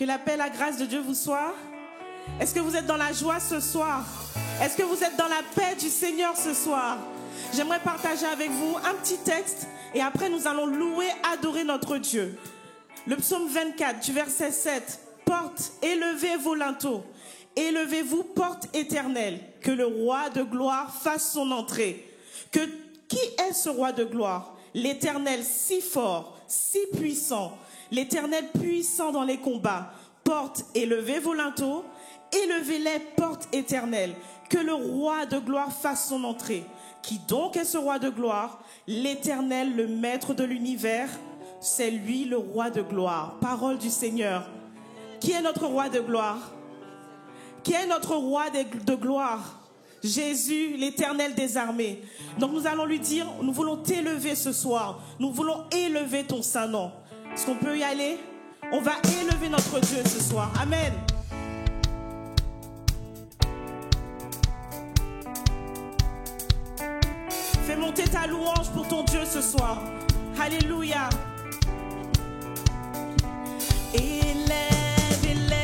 Que la paix et la grâce de Dieu vous soient. Est-ce que vous êtes dans la joie ce soir? Est-ce que vous êtes dans la paix du Seigneur ce soir? J'aimerais partager avec vous un petit texte et après nous allons louer, adorer notre Dieu. Le psaume 24 du verset 7. Porte, élevez vos linteaux, élevez-vous, porte éternelle, que le roi de gloire fasse son entrée. Qui est ce roi de gloire? L'Éternel si fort, si puissant, l'Éternel puissant dans les combats. Porte, élevez vos linteaux, élevez-les, porte éternelle, que le roi de gloire fasse son entrée. Qui donc est ce roi de gloire? L'Éternel, le maître de l'univers, c'est lui le roi de gloire. Parole du Seigneur. Qui est notre roi de gloire? Qui est notre roi de gloire? Jésus, l'Éternel des armées. Donc nous allons lui dire, nous voulons t'élever ce soir. Nous voulons élever ton saint nom. Est-ce qu'on peut y aller? On va élever notre Dieu ce soir. Amen. Fais monter ta louange pour ton Dieu ce soir. Alléluia. Élève, élève-toi.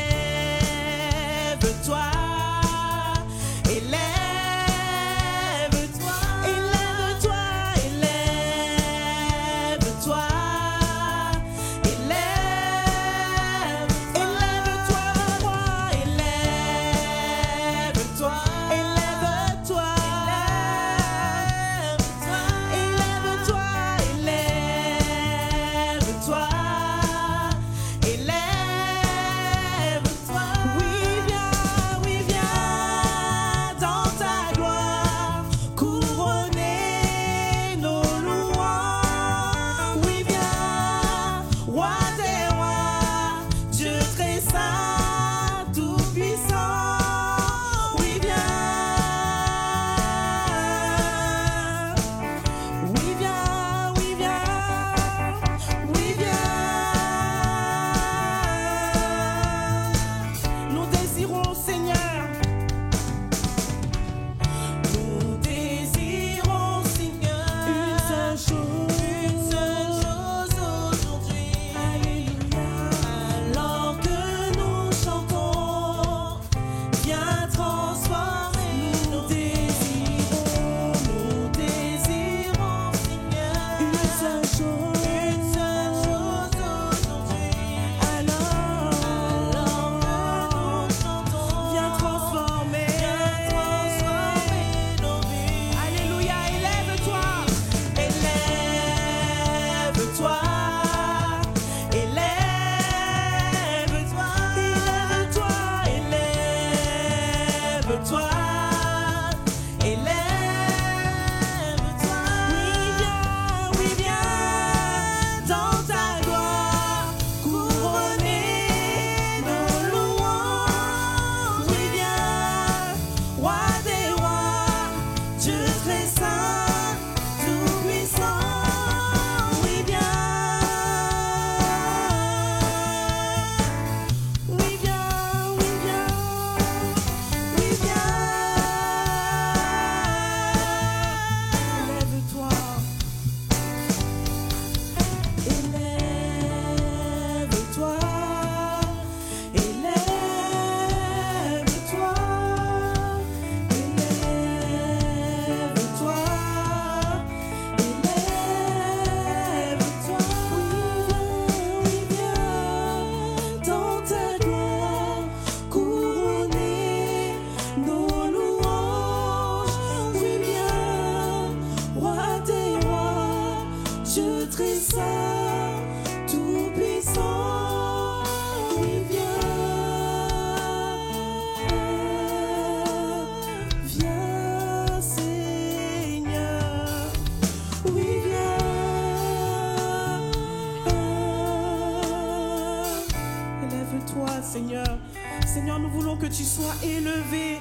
Seigneur, nous voulons que tu sois élevé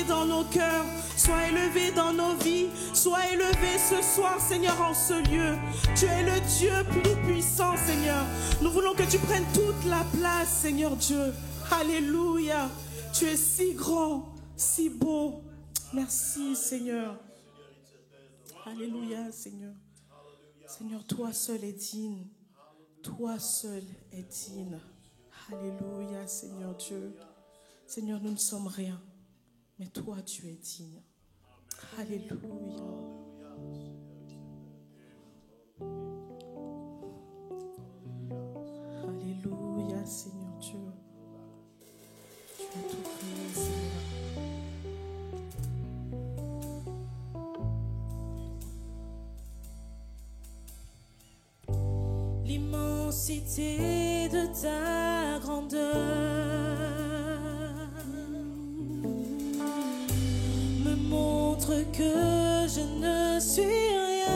dans nos cœurs, sois élevé dans nos vies, sois élevé ce soir, Seigneur, en ce lieu. Tu es le Dieu plus puissant, Seigneur. Nous voulons que tu prennes toute la place, Seigneur Dieu. Alléluia. Tu es si grand, si beau. Merci, Seigneur. Alléluia, Seigneur. Seigneur, toi seul es digne. Toi seul es digne. Alléluia, Seigneur Dieu. Seigneur, nous ne sommes rien, mais toi, tu es digne. Alléluia. Alléluia, Seigneur Dieu. Tu as tout créé, Seigneur. L'immensité de ta grandeur me montre que je ne suis rien.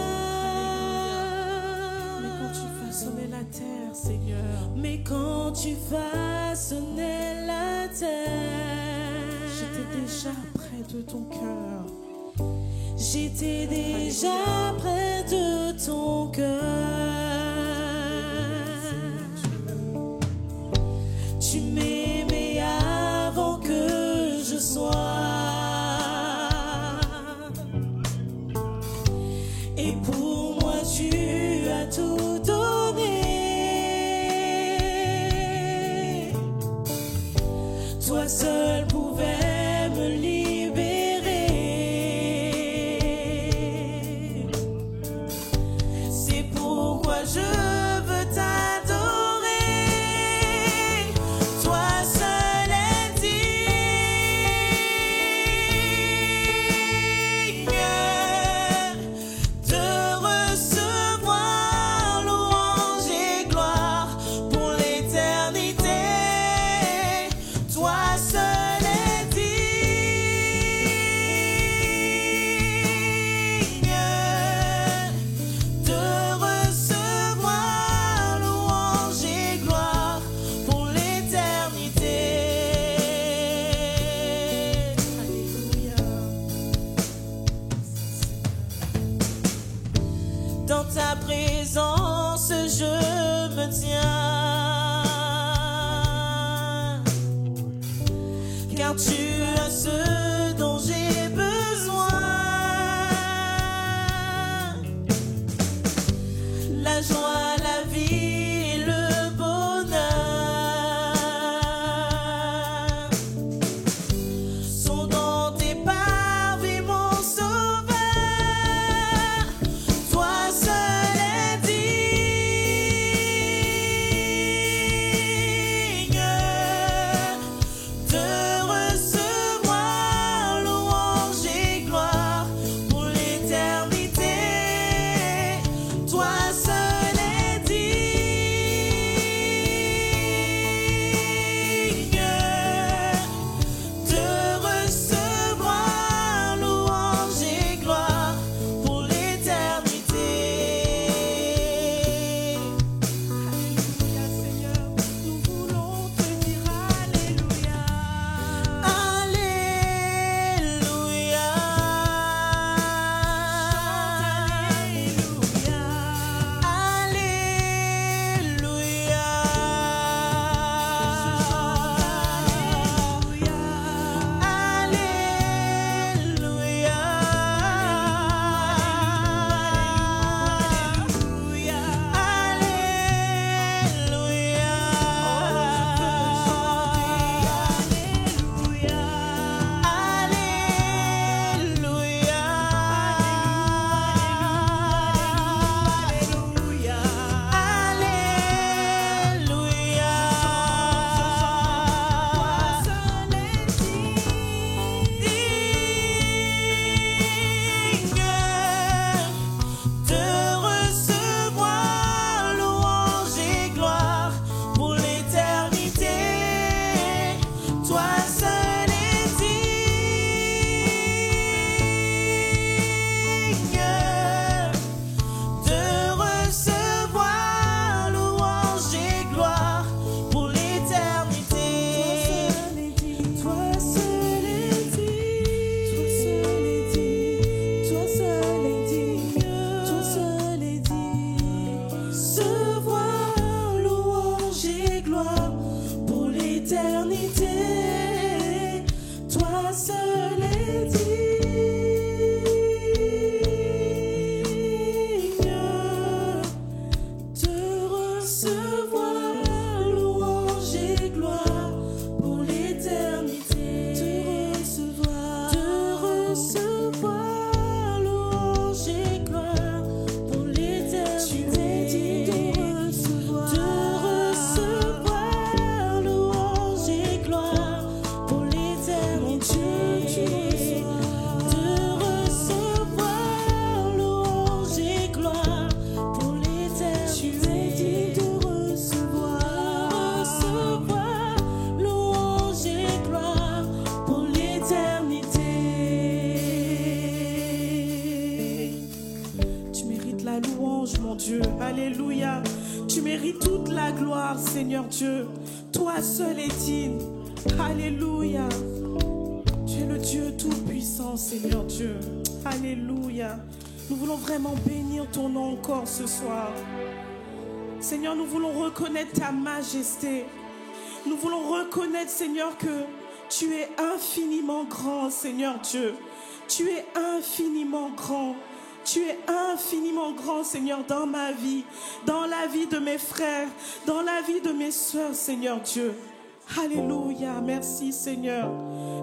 Mais quand tu façonnais la terre, Seigneur, mais quand tu façonnais la terre, j'étais déjà près de ton cœur. J'étais déjà près de ton cœur. Tu m'aimais avant que je sois. Et pour moi tu as tout donné. Toi seul pouvais me libérer. C'est pourquoi je veux t'adorer. Toi seul est digne de recevoir louange et gloire pour l'éternité. Toi seul est digne de recevoir louange et gloire pour l'éternité. Alléluia. Dans ta présence, je me tiens, car tu as ce dont j'ai besoin. La joie, la vie et le bonheur sont dans tes parvis, mon sauveur. Toi seul est digne de recevoir louange et gloire pour l'éternité. Toi seul est digne de recevoir louange et gloire pour l'éternité. Alléluia, Seigneur, nous voulons te dire Alléluia. Alléluia. recevoir louange et Dieu. Toi seul est digne. Alléluia. Tu es le Dieu tout-puissant, Seigneur Dieu. Alléluia. Nous voulons vraiment bénir ton nom encore ce soir. Seigneur, nous voulons reconnaître ta majesté. Nous voulons reconnaître, Seigneur, que tu es infiniment grand, Seigneur Dieu. Tu es infiniment grand. Tu es infiniment grand, Seigneur, dans ma vie, dans la vie de mes frères, dans la vie de mes sœurs, Seigneur Dieu. Alléluia, merci Seigneur.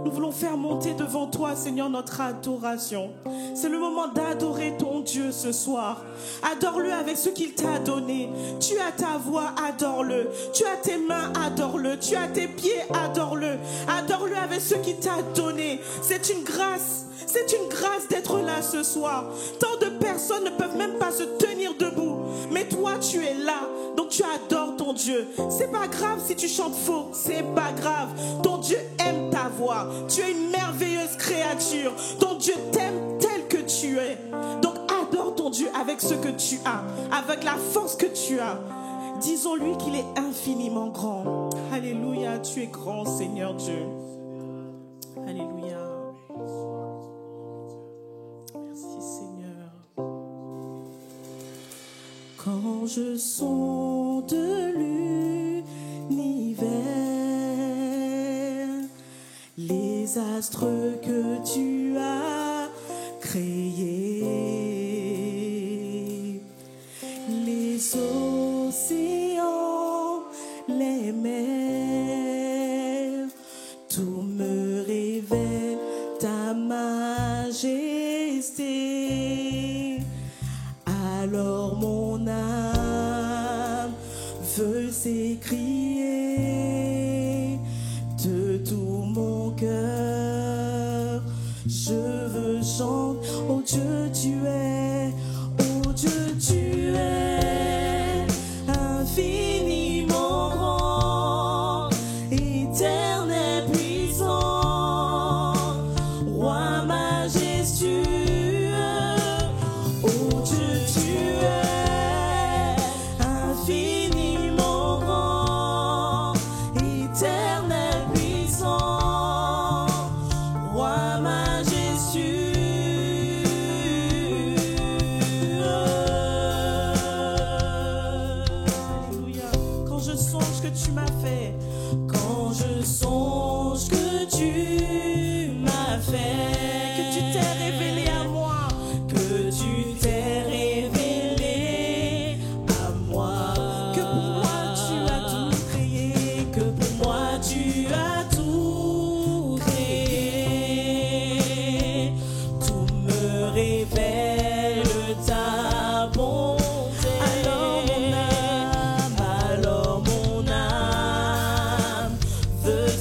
Nous voulons faire monter devant toi, Seigneur, notre adoration. C'est le moment d'adorer ton Dieu ce soir. Adore-le avec ce qu'il t'a donné. Tu as ta voix, adore-le. Tu as tes mains, adore-le. Tu as tes pieds, adore-le. Adore-le avec ce qu'il t'a donné. C'est une grâce. C'est une grâce d'être là ce soir. Tant de personnes ne peuvent même pas se tenir debout. Mais toi, tu es là. Donc tu adores ton Dieu. C'est pas grave si tu chantes faux. C'est pas grave. Ton Dieu aime ta voix. Tu es une merveilleuse créature. Ton Dieu t'aime tel que tu es. Donc adore ton Dieu avec ce que tu as. Avec la force que tu as. Disons-lui qu'il est infiniment grand. Alléluia. Tu es grand, Seigneur Dieu. Alléluia. Quand je sonde l'univers, les astres que tu as créés, les océans, les mers, tout me révèle ta majesté. Alors mon âme veut s'écrier de tout mon cœur. Je veux chanter, oh Dieu tu es, oh Dieu tu es infiniment grand, éternel puissant, roi majestueux.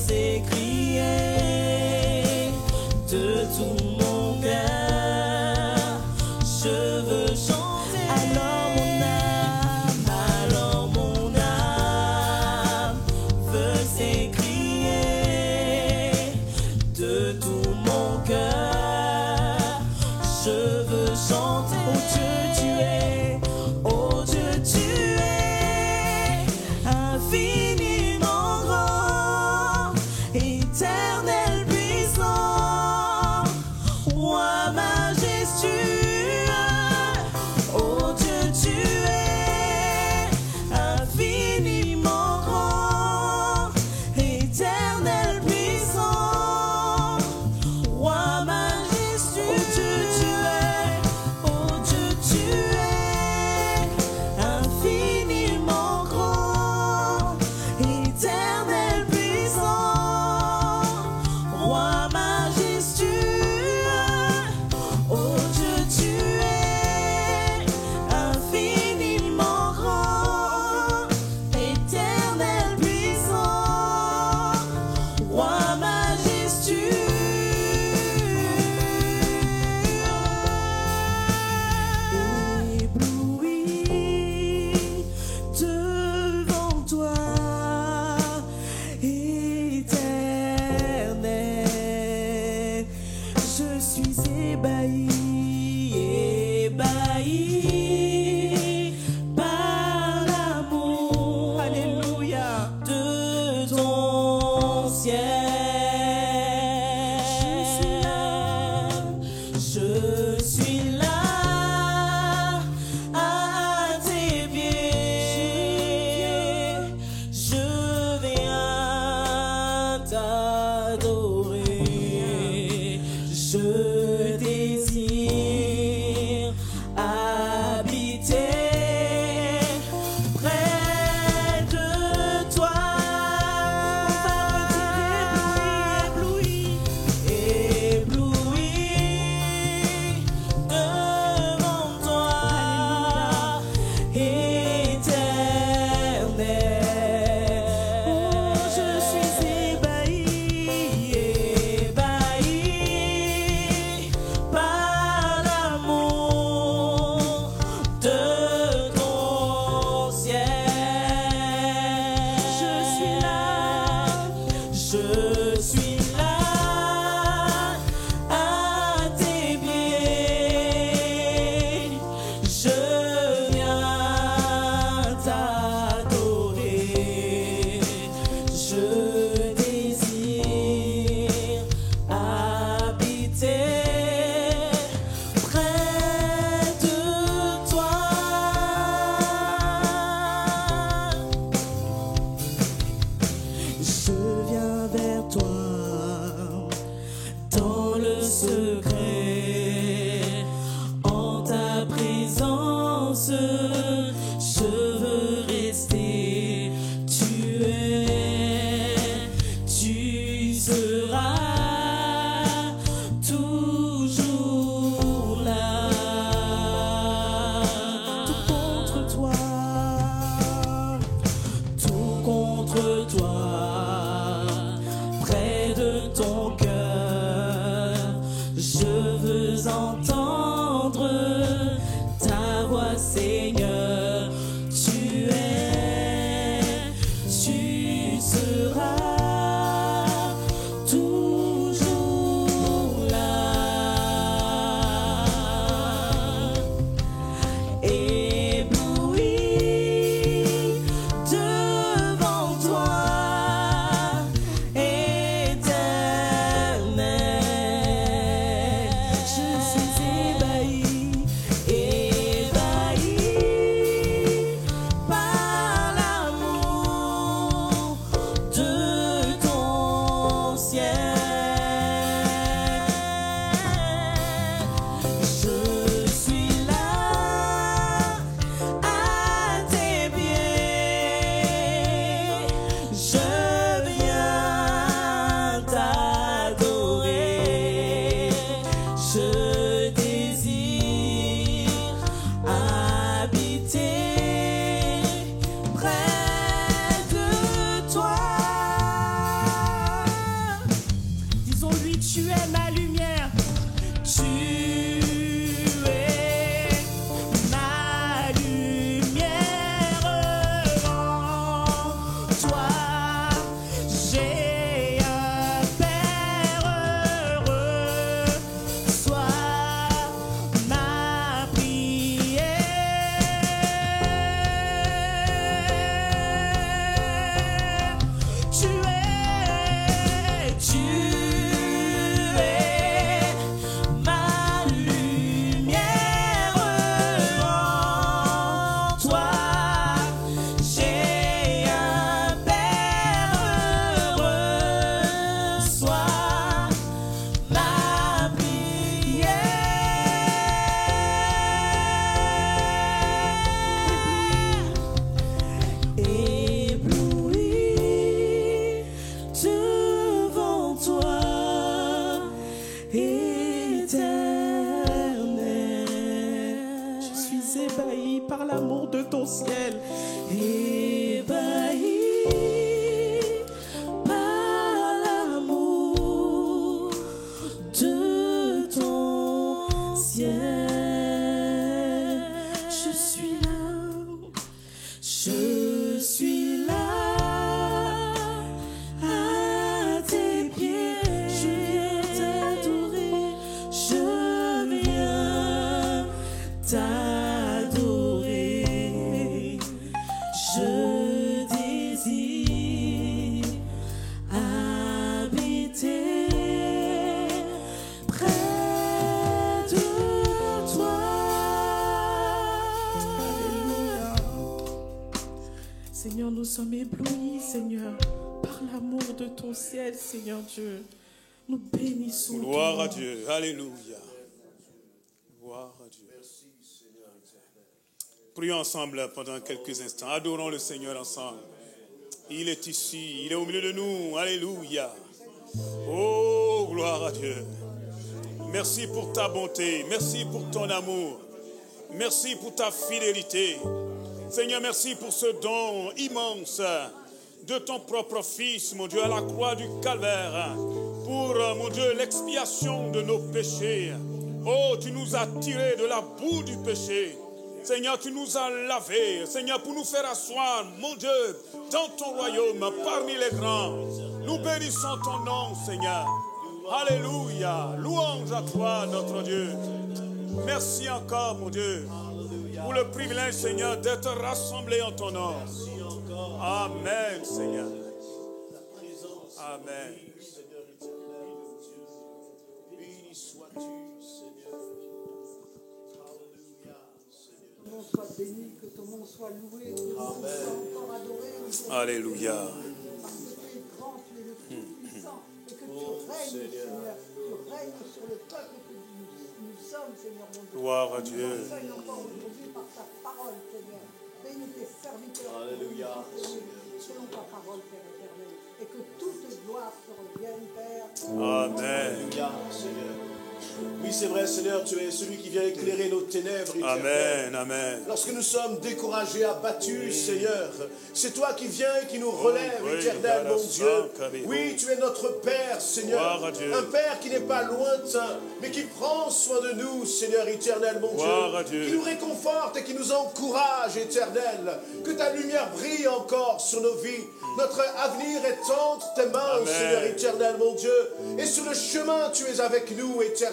S'écrier Je suis là à tes pieds, je viens t'adorer, je désire habiter près de toi. Je viens vers toi dans le secret, en ta présence, je veux rester. Tu seras toujours là. Tout contre toi, près de ton cœur, je veux entendre ta voix, Seigneur. Tu seras toujours là. Ébloui devant toi, Éternel, je suis ébahi par l'amour de ton ciel. Je suis là à tes pieds, je viens t'adorer, je désire habiter près de toi. Disons-lui, tu es ma lumière. Tu es ma lumière. En toi, j'ai un Père heureux. Sois ma prière. Tu es ma lumière. En toi, j'ai un Père heureux. Sois ma prière. Ébloui devant toi, Éternel, je suis ébahi par l'amour de ton ciel. Ébahi par l'amour de ton ciel. Je suis là à tes pieds, je viens t'adorer, je viens t'adorer, je désire habiter près de toi. Alléluia. Seigneur, nous sommes éblouis, Seigneur, par l'amour de ton ciel, Seigneur Dieu. Nous bénissons. Gloire ton à nom. Dieu. Alléluia. Gloire à Dieu. Prions ensemble pendant quelques instants. Adorons le Seigneur ensemble. Il est ici. Il est au milieu de nous. Alléluia. Oh, gloire à Dieu. Merci pour ta bonté. Merci pour ton amour. Merci pour ta fidélité. Seigneur, merci pour ce don immense de ton propre Fils, mon Dieu, à la croix du Calvaire, pour, mon Dieu, l'expiation de nos péchés. Oh, tu nous as tirés de la boue du péché Seigneur, tu nous as lavés, Seigneur, pour nous faire asseoir, mon Dieu, dans ton royaume, parmi les grands. Nous bénissons ton nom, Seigneur. Alléluia. Louange à toi, notre Dieu. Merci encore, mon Dieu, pour le privilège, Seigneur, d'être rassemblés en ton nom. Amen, Seigneur. Amen. Béni sois-tu, Seigneur. Alléluia. Que ton nom soit béni, que ton nom soit loué, que ton nom soit encore adoré. Alléluia. Parce que tu es grand, tu es le Tout-Puissant, et que tu règnes, Seigneur. Tu règnes sur le peuple que nous sommes, Seigneur, mon Dieu. Gloire à Dieu. Nous enseigne encore aujourd'hui par ta parole, Seigneur. Bénis tes serviteurs. Alléluia. Selon ta parole, Père éternel. Et que toute gloire te revienne, Père. Amen. Alléluia, Seigneur. Oui, c'est vrai, Seigneur, tu es celui qui vient éclairer nos ténèbres. Amen, amen. Lorsque nous sommes découragés, abattus, Seigneur, c'est toi qui viens et qui nous relève, oui, éternel, mon Dieu. Kabirou. Oui, tu es notre Père, Seigneur. Gloire à Dieu. Un Père qui n'est pas lointain, mais qui prend soin de nous, Seigneur éternel, mon Gloire à Dieu. Dieu. Qui nous réconforte et qui nous encourage, éternel. Que ta lumière brille encore sur nos vies. Notre avenir est entre tes mains, Amen. Seigneur éternel, mon Dieu. Et sur le chemin, tu es avec nous, éternel.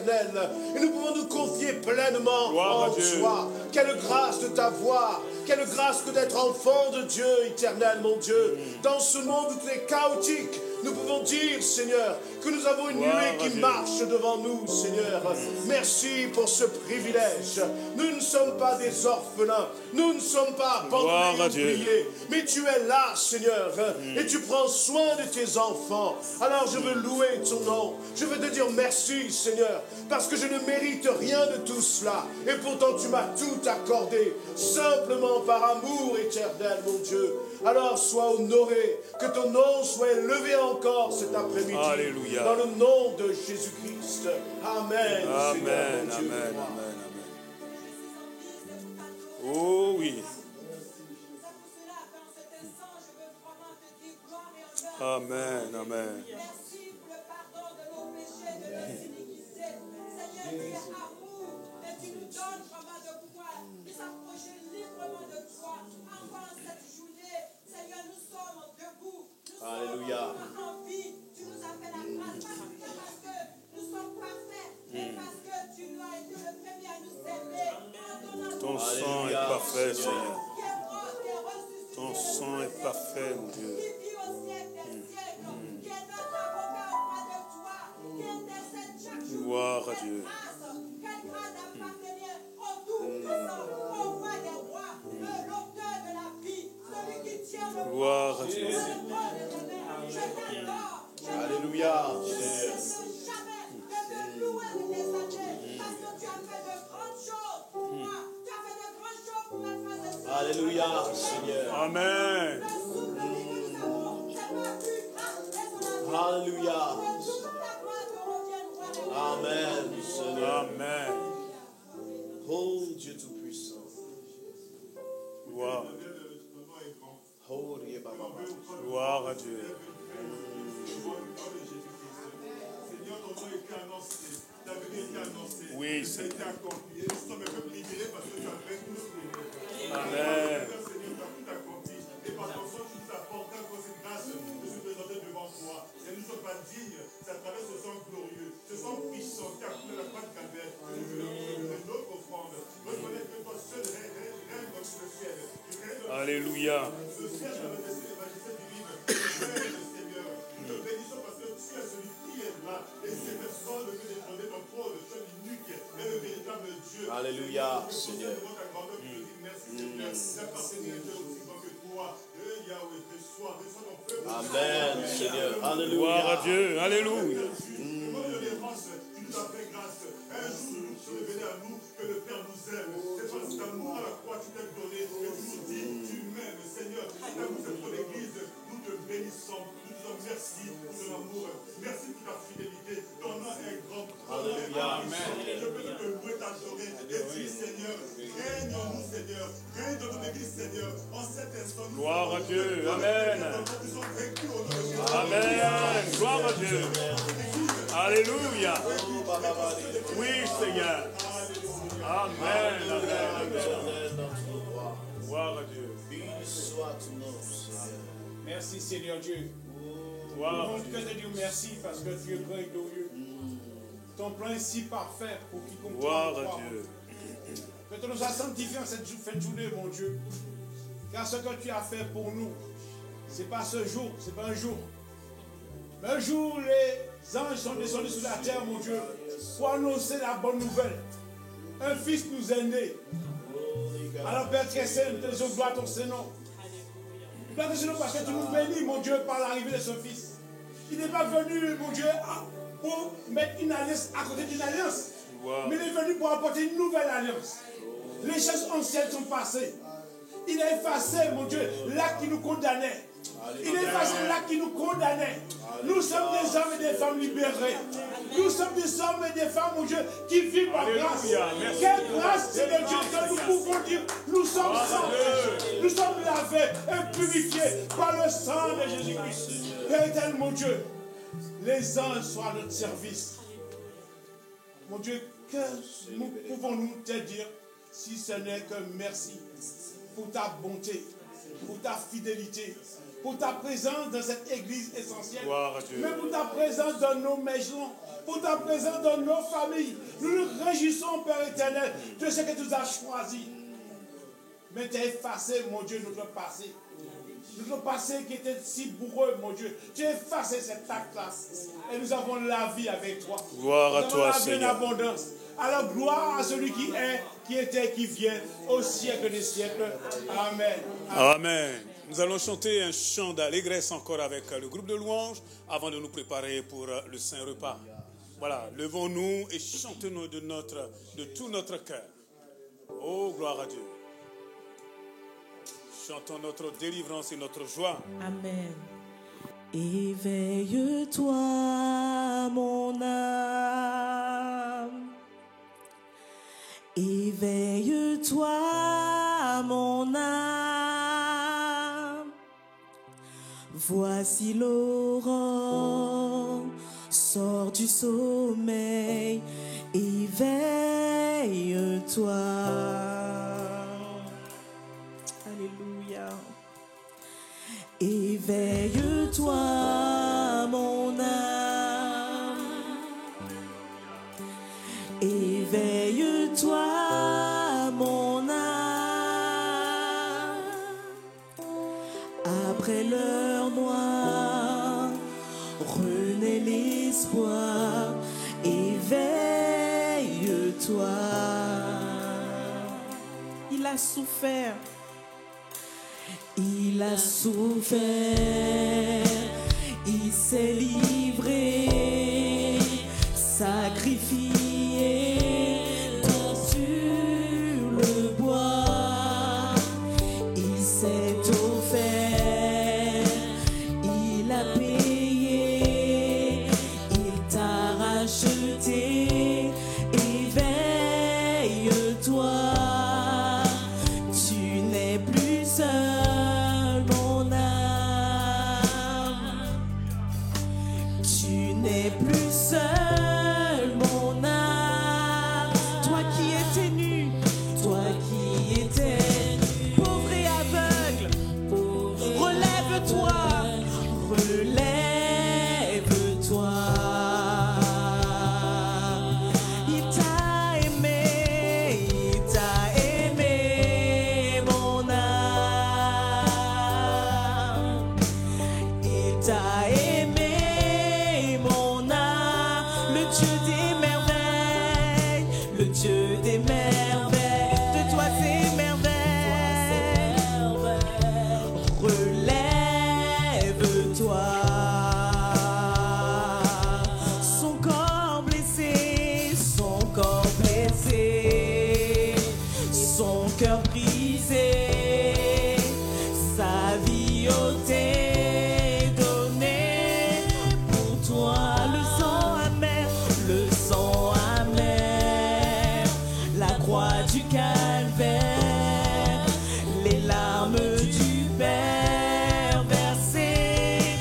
Et nous pouvons nous confier pleinement Gloire à en Dieu. toi. Quelle grâce de t'avoir. Quelle grâce que d'être enfant de Dieu, éternel, mon Dieu. Dans ce monde où tout est chaotique, nous pouvons dire, Seigneur, que nous avons une Gloire nuée à qui Dieu. marche devant nous, Seigneur. Merci pour ce privilège. Nous ne sommes pas des orphelins. Nous ne sommes pas Gloire abandonnés à et Dieu. oubliés. Mais tu es là, Seigneur. Et tu prends soin de tes enfants. Alors je veux louer ton nom. Je veux te dire merci, Seigneur. Parce que je ne mérite rien de tout cela. Et pourtant tu m'as tout accordé. Simplement par amour éternel, mon Dieu. Alors sois honoré. Que ton nom soit élevé encore cet après-midi. Alléluia. Dans le nom de Jésus-Christ. Amen. Amen, Seigneur, mon Dieu. amen, amen, amen. Oh oui. Amen, amen. Merci pour le pardon de nos péchés, de nos iniquités. Seigneur, tu es amour et tu nous donnes vraiment de pouvoir nous approcher librement de toi. Avant cette journée, Seigneur, nous sommes debout. Nous Alléluia. sommes en vie. Tu nous as fait la grâce parce que nous sommes parfaits et parce que tu nous as été le premier à nous aimer. Ton sang est parfait, Seigneur. Ton sang est parfait, mon Dieu. Qui vit au siècle des siècles, qui est notre avocat auprès de toi, qui intercède chaque jour. Gloire à Dieu. Quelle grâce d'appartenir au Tout-Puissant, au roi des rois, l'auteur de la vie, celui qui tient le monde. Gloire à Dieu. Je t'adore. Alléluia. Je ne cesse jamais de te louer de tes années, parce que tu as fait de grandes choses pour moi. Tu as fait de grandes choses pour mes frères et sœurs. Alléluia, Seigneur. Amen. Le souvenir que nous avons, c'est pas plus grave et son amour. Alléluia. Que toute la gloire te revienne, roi des rois. Amen, Seigneur. Amen. Oh Dieu Tout-Puissant. Gloire. Oh Dieu Baba. Gloire à Dieu. Oui, Seigneur. Amen. Alléluia. Alléluia, Seigneur. Amen, Seigneur. Alléluia. Gloire à Dieu. Alléluia. Alléluia. Gloire à Dieu. Amen. Amen. Gloire à Dieu. Alléluia. Oui, Seigneur. Amen. Amen. Amen. Gloire à Dieu. Béni soit ton nom, Seigneur. Merci Seigneur Dieu. Gloire à Nous Dieu. te dire merci parce que tu es grand et glorieux. Ton plan est si parfait pour quiconque Gloire croit en à toi. Dieu. Que tu nous as sanctifiés en cette fin de journée, mon Dieu. Car ce que tu as fait pour nous, ce n'est pas ce jour, ce n'est pas un jour. Mais un jour, les anges sont descendus sur la terre, mon Dieu, pour annoncer la bonne nouvelle. Un fils nous est né. Alors, Père très saint, nous te disons gloire à ton Saint-Nom. Gloire à ton Saint-Nom parce que tu nous bénis, mon Dieu, par l'arrivée de ce fils. Il n'est pas venu, mon Dieu, pour mettre une alliance à côté d'une alliance. Mais il est venu pour apporter une nouvelle alliance. Les choses anciennes sont passées. Il a effacé, mon Dieu, l'acte qui nous condamnait. Il a effacé l'acte qui nous condamnait. Nous sommes des hommes et des femmes libérés. Nous sommes des hommes et des femmes, mon Dieu, qui vivent par grâce. Quelle grâce, Seigneur Dieu, que nous pouvons dire, nous sommes saints, nous sommes lavés et purifiés par le sang de Jésus-Christ. Père éternel, mon Dieu, les anges soient à notre service. Mon Dieu, que nous pouvons-nous te dire si ce n'est que merci pour ta bonté, pour ta fidélité, pour ta présence dans cette église essentielle, mais pour ta présence dans nos maisons, pour ta présence dans nos familles. Nous nous réjouissons, Père éternel, de ce que tu as choisi. Mais tu as effacé, mon Dieu, notre passé. Notre passé qui était si bourreux, mon Dieu. Tu as effacé cet acte-là. Et nous avons la vie avec toi. Gloire à toi, Seigneur. Nous avons la vie en abondance. Alors gloire à celui qui est, qui était, qui vient, au siècle des siècles. Amen. Amen. Nous allons chanter un chant d'allégresse encore avec le groupe de louanges avant de nous préparer pour le Saint Repas. Voilà, levons-nous et chantons-nous de tout notre cœur. Oh, gloire à Dieu. Chantons notre délivrance et notre joie. Amen. Éveille-toi, mon âme. Éveille-toi, mon âme. Voici l'aurore sort du sommeil. Éveille-toi. Alléluia. Éveille-toi, mon âme. Éveille-toi, mon âme. Après l'heure noire, renaît l'espoir. Éveille-toi. Il a souffert. Il a souffert, il s'est livré, sacrifié sur le bois. Il s'est offert, il a payé, il t'a racheté. Éveille-toi, tu n'es plus seul. Plus seul, mon âme. Toi qui étais nu, toi qui étais pauvre et aveugle, relève-toi, relève-toi. Il t'a aimé, mon âme. Il t'a aimé. Dieu des merveilles, de toi ces merveilles, relève-toi. Son corps blessé, son cœur brisé, sa vie ôtée, donnée pour toi. Le sang amer, la croix du calvaire, les larmes du Père versées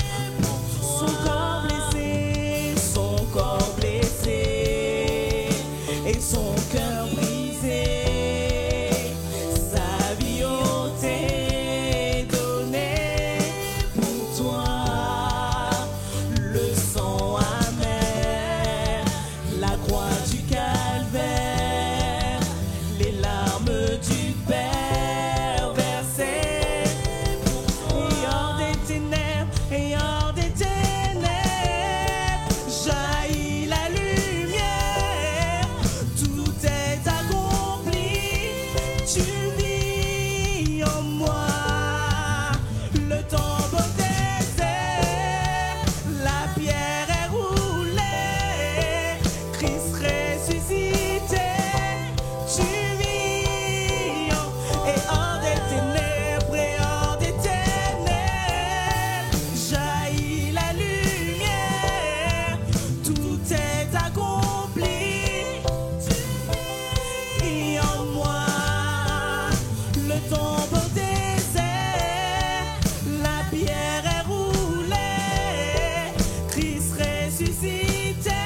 Christ ressuscité,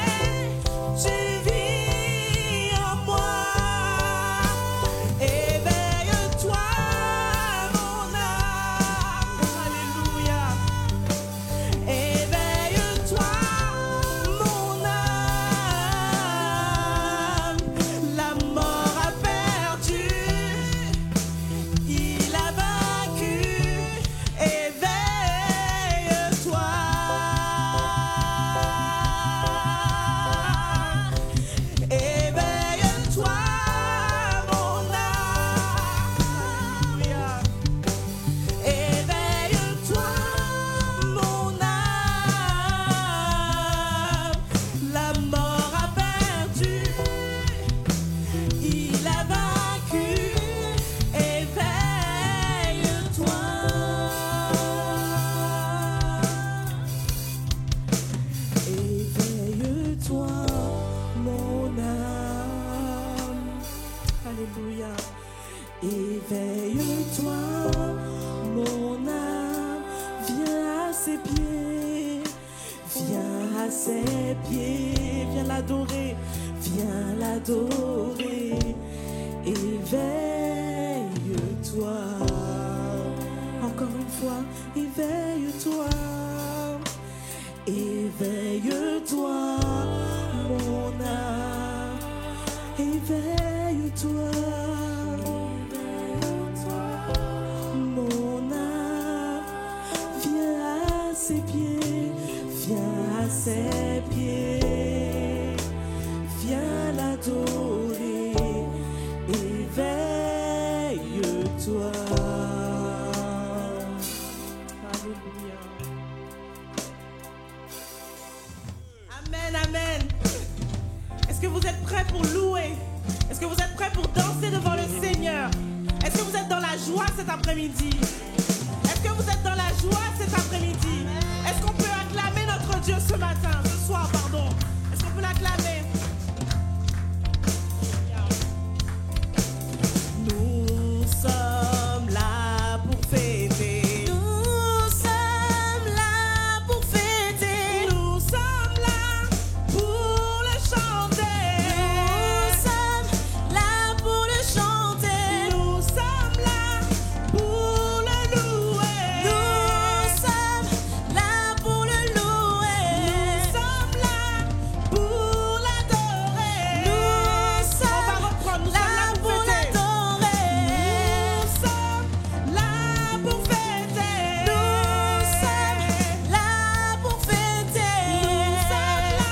tu vis en moi. Éveille-toi, mon âme. Alléluia. Éveille-toi, mon âme. La mort a perdu, il a vaincu. Éveille-toi. Éveille-toi, mon âme. Éveille-toi, mon âme. La mort a perdu, il a vaincu. Éveille-toi. Éveille-toi, mon âme. Alléluia. Éveille-toi, mon âme. Viens à ses pieds. Viens à ses pieds. Viens l'adorer. Viens l'adorer. Éveille-toi. Encore une fois, éveille-toi. Éveille-toi, mon âme. Éveille-toi. Mon âme. Viens à ses pieds. Viens à ses pieds. Viens l'adorer. Éveille-toi. Alléluia. Amen, amen. Est-ce que vous êtes prêts pour louer? Est-ce que vous êtes prêts pour danser devant le Seigneur? Est-ce que vous êtes dans la joie cet après-midi? Est-ce que vous êtes dans la joie cet après-midi? Est-ce qu'on peut acclamer notre Dieu ce matin, ce soir, pardon? Est-ce qu'on peut l'acclamer? Nous sommes là pour fêter. Nous sommes là pour fêter. Nous sommes là pour le chanter. Nous sommes là pour le chanter. Nous sommes là pour le louer. Nous sommes là pour le louer. Nous sommes là pour l'adorer. Nous sommes là pour l'adorer. Nous sommes là pour fêter. Nous sommes là pour fêter. Nous sommes là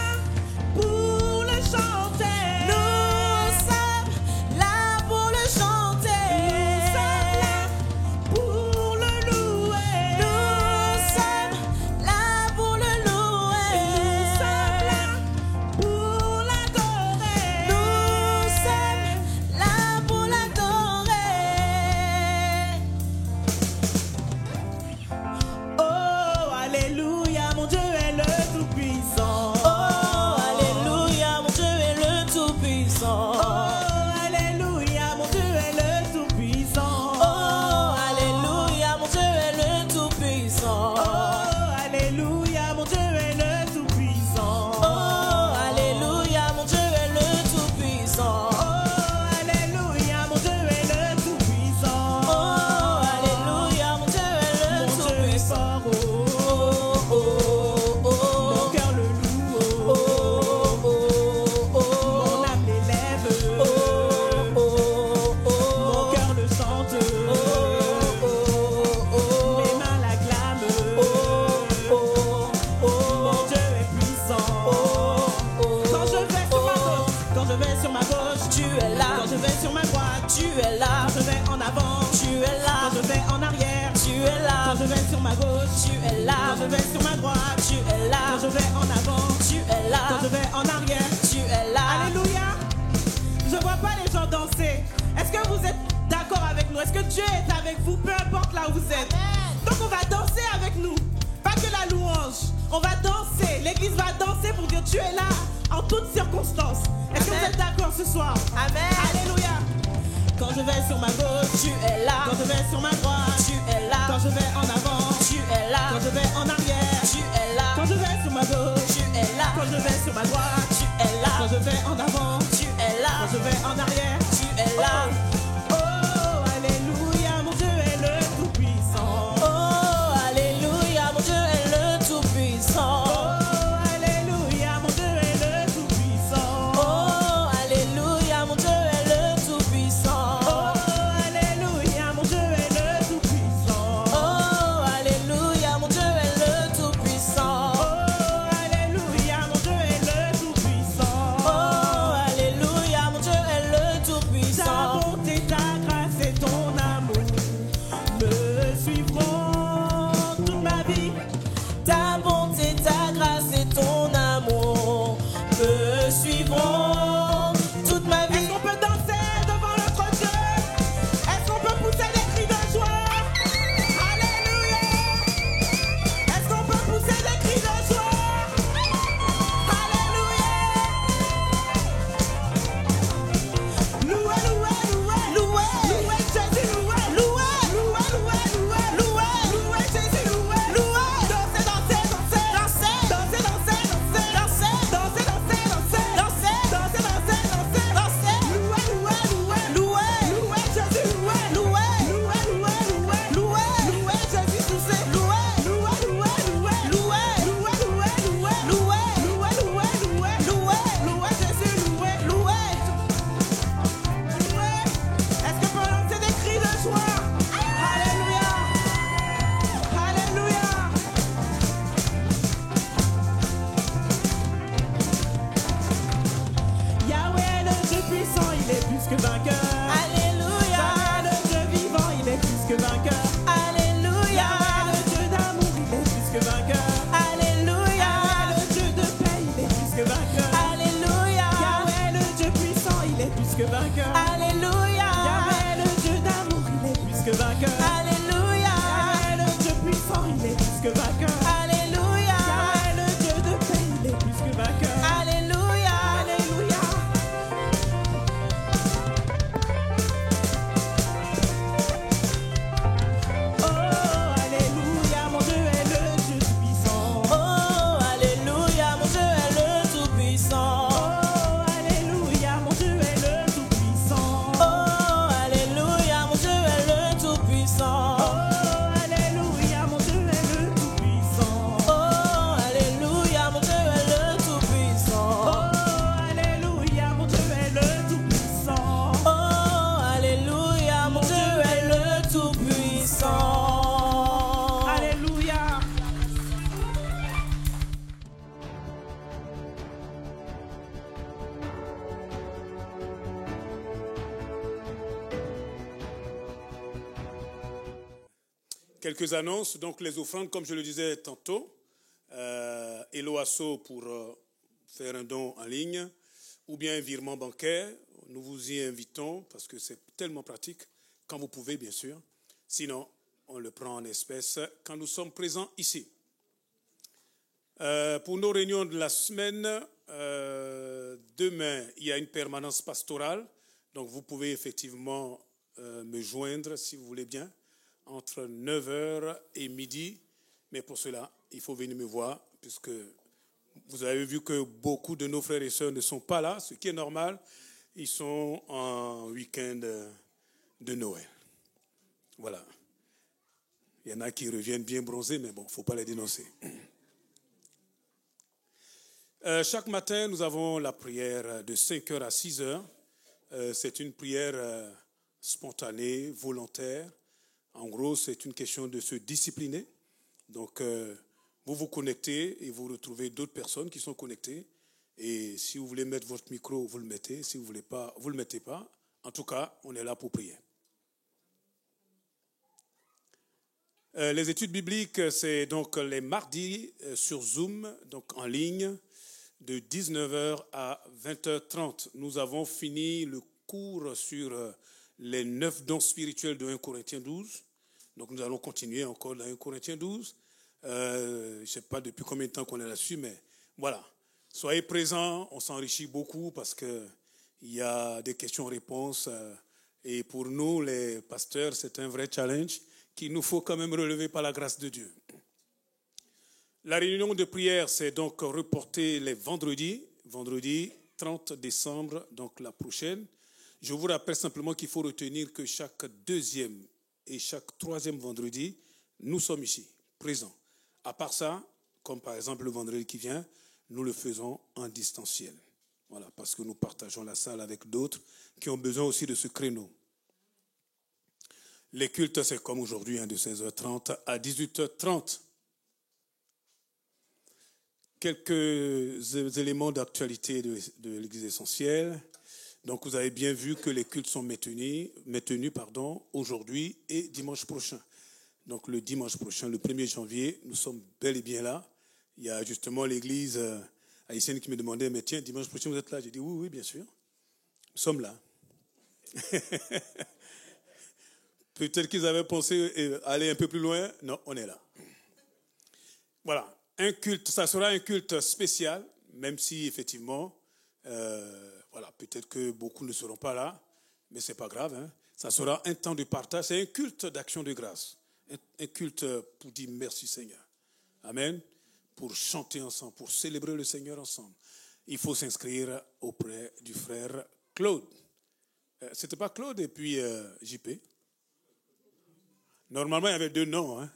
pour le chanter. Nous sommes là pour le chanter. Nous sommes là pour le louer. Nous sommes là pour le louer. Nous sommes là pour l'adorer. Nous sommes là pour l'adorer. Oh, alléluia, mon Dieu est le Tout-Puissant. Oh, alléluia, mon Dieu est le Tout-Puissant. Oh, alléluia, mon Dieu est le Tout-Puissant. Oh, alléluia, mon Dieu est le Tout-Puissant. Oh, alléluia, mon Dieu est le Tout-Puissant. Oh, alléluia, mon Dieu est le Tout-Puissant. Oh, alléluia, mon Dieu est le Tout-Puissant. Oh, alléluia, mon Dieu est le Tout-Puissant. Oh, oh, oh, oh. Mon cœur le loue. Oh, oh, oh, oh. Mon âme l'élève. Oh, oh, oh, oh. Mon cœur le chante. Oh, oh, oh, oh. Mes mains l'acclament. Oh, oh, oh. Mon Dieu est puissant. Oh, oh. Quand je vais sur ma gauche, quand je vais sur ma gauche, tu es là. Quand je vais sur ma droite, tu es là. Quand je vais en avant, tu es là. Quand je vais en arrière, tu es là. Quand je vais sur ma gauche, tu es là. Quand je vais sur ma droite, tu es là. Quand je vais en avant, tu es là. Quand je vais en arrière, tu es là. Alléluia. Je vois pas les gens danser. Est-ce que vous êtes d'accord avec nous? Est-ce que Dieu est avec vous, peu importe là où vous êtes? Donc on va danser avec nous. Pas que la louange. On va danser. L'église va danser pour dire tu es là en toutes circonstances. Est-ce que vous êtes d'accord ce soir? Amen. Alléluia. Quand je vais sur ma gauche, tu es là. Quand je vais sur ma droite, tu es là. Quand je vais en avant, tu es là. Quand je vais en arrière, tu es là. Quand je vais sur ma gauche, Quand je vais sur ma droite, tu es là. quand je vais en avant, Tu es là. quand je vais en arrière, Tu es là. oh, alléluia, mon Dieu est le tout-puissant. Oh, alléluia, mon Dieu est le tout-puissant. Oh, alléluia, mon Dieu est le tout-puissant. Oh, alléluia, mon Dieu est le tout-puissant. Oh, alléluia, mon Dieu est le tout-puissant. Oh, alléluia, mon Dieu est le tout-puissant. Oh, alléluia, mon Dieu est le tout-puissant. Oh, alléluia, mon Dieu est le Ta tout-puissant. bonté, ta grâce et ton amour me suivront toute ma vie. Ta bonté, ta grâce et ton amour me suivront toute ma vie. Est-ce qu'on peut danser devant notre Dieu? Est-ce qu'on peut pousser des cris de joie? Alléluia! Est-ce qu'on peut pousser des cris de joie? Alléluia! Louez, louez, louez, louez, louez Jésus, louez, louez, louez, louez, louez, louez, louez Jésus, louez, louez. Dansez, dansez, dansez, dansez, dansez, dansez, dansez, dansez, dansez, dansez, dansez, dansez, dansez, dansez, dansez. Louez, louez, louez, louez, louez Jésus, louez, louez, louez, louez, louez, louez, louez Jésus, touchez, louez, louez, louez, louez, louez, louez, louez, louez, louez, louez, louez, louez, louez, louez Jésus, louez, louez. Est-ce que peut lancer des cris de joie? Alléluia! Alléluia! Yahweh, le Dieu puissant, il est plus que vainqueur. Alléluia. Yahweh, le Dieu vivant, il est plus que vainqueur. Alléluia. Yahweh, le Dieu d'amour, il est plus que vainqueur. Alléluia. Yahweh, le Dieu de paix, il est plus que vainqueur. Alléluia. Yahweh, le Dieu puissant, il est plus que vainqueur. Alléluia. Yahweh, le Dieu d'amour, il est plus que vainqueur. Alléluia. Yahweh, le Dieu puissant, il est plus que vainqueur. Alléluia. Yahweh, le Dieu de paix, il est plus que vainqueur. Alléluia. Alléluia. Oh, alléluia, mon Dieu est le Dieu tout-puissant. Oh, alléluia, mon Dieu est le tout-puissant. Oh, alléluia, mon Dieu est le tout-puissant. Oh, alléluia, mon Dieu est le tout-puissant. Oh, alléluia, mon Dieu est le tout-puissant. Oh, alléluia, mon Dieu est le tout-puissant. Oh, alléluia, mon Dieu est le tout-puissant. Oh, alléluia, mon Dieu est le tout-puissant. Alléluia. Quelques annonces. Donc les offrandes, comme je le disais tantôt, Eloasso pour faire un don en ligne ou bien un virement bancaire. Nous vous y invitons parce que c'est tellement pratique quand vous pouvez, bien sûr. Sinon, on le prend en espèces quand nous sommes présents ici. Pour nos réunions de la semaine, demain, il y a une permanence pastorale. Donc vous pouvez effectivement me joindre si vous voulez bien, entre 9h et midi. Mais pour cela, il faut venir me voir, puisque vous avez vu que beaucoup de nos frères et sœurs ne sont pas là, ce qui est normal. Ils sont en week-end de Noël. Voilà. Il y en a qui reviennent bien bronzés, mais bon, il ne faut pas les dénoncer. Chaque matin, nous avons la prière de 5h à 6h. C'est une prière spontanée, volontaire. En gros, c'est une question de se discipliner. Donc, vous vous connectez et vous retrouvez d'autres personnes qui sont connectées. Et si vous voulez mettre votre micro, vous le mettez. Si vous ne voulez pas, vous ne le mettez pas. En tout cas, on est là pour prier. Les études bibliques, c'est donc les mardis sur Zoom, donc en ligne, de 19h à 20h30. Nous avons fini le cours sur les 9 dons spirituels de 1 Corinthiens 12. Donc nous allons continuer encore dans 1 Corinthiens 12. Je ne sais pas depuis combien de temps qu'on est là-dessus, mais voilà. Soyez présents, on s'enrichit beaucoup parce qu'il y a des questions-réponses. Et pour nous, les pasteurs, c'est un vrai challenge qu'il nous faut quand même relever par la grâce de Dieu. La réunion de prière s'est donc reportée les vendredis 30 décembre, donc la prochaine. Je vous rappelle simplement qu'il faut retenir que chaque deuxième et chaque troisième vendredi, nous sommes ici, présents. À part ça, comme par exemple le vendredi qui vient, nous le faisons en distanciel. Voilà, parce que nous partageons la salle avec d'autres qui ont besoin aussi de ce créneau. Les cultes, c'est comme aujourd'hui, de 16h30 à 18h30. Quelques éléments d'actualité de l'Église essentielle. Donc, vous avez bien vu que les cultes sont maintenus aujourd'hui et dimanche prochain. Donc, le dimanche prochain, le 1er janvier, nous sommes bel et bien là. Il y a justement l'église haïtienne qui me demandait, mais tiens, dimanche prochain, vous êtes là? J'ai dit, oui, bien sûr. Nous sommes là. Peut-être qu'ils avaient pensé aller un peu plus loin. Non, on est là. Voilà. Un culte, ça sera un culte spécial, même si, effectivement, peut-être que beaucoup ne seront pas là, mais ce n'est pas grave. Hein. Ça sera un temps de partage. C'est un culte d'action de grâce. Un culte pour dire merci Seigneur. Amen. Pour chanter ensemble, pour célébrer le Seigneur ensemble. Il faut s'inscrire auprès du frère Claude. C'était pas Claude et puis JP. Normalement, il y avait deux noms. Hein.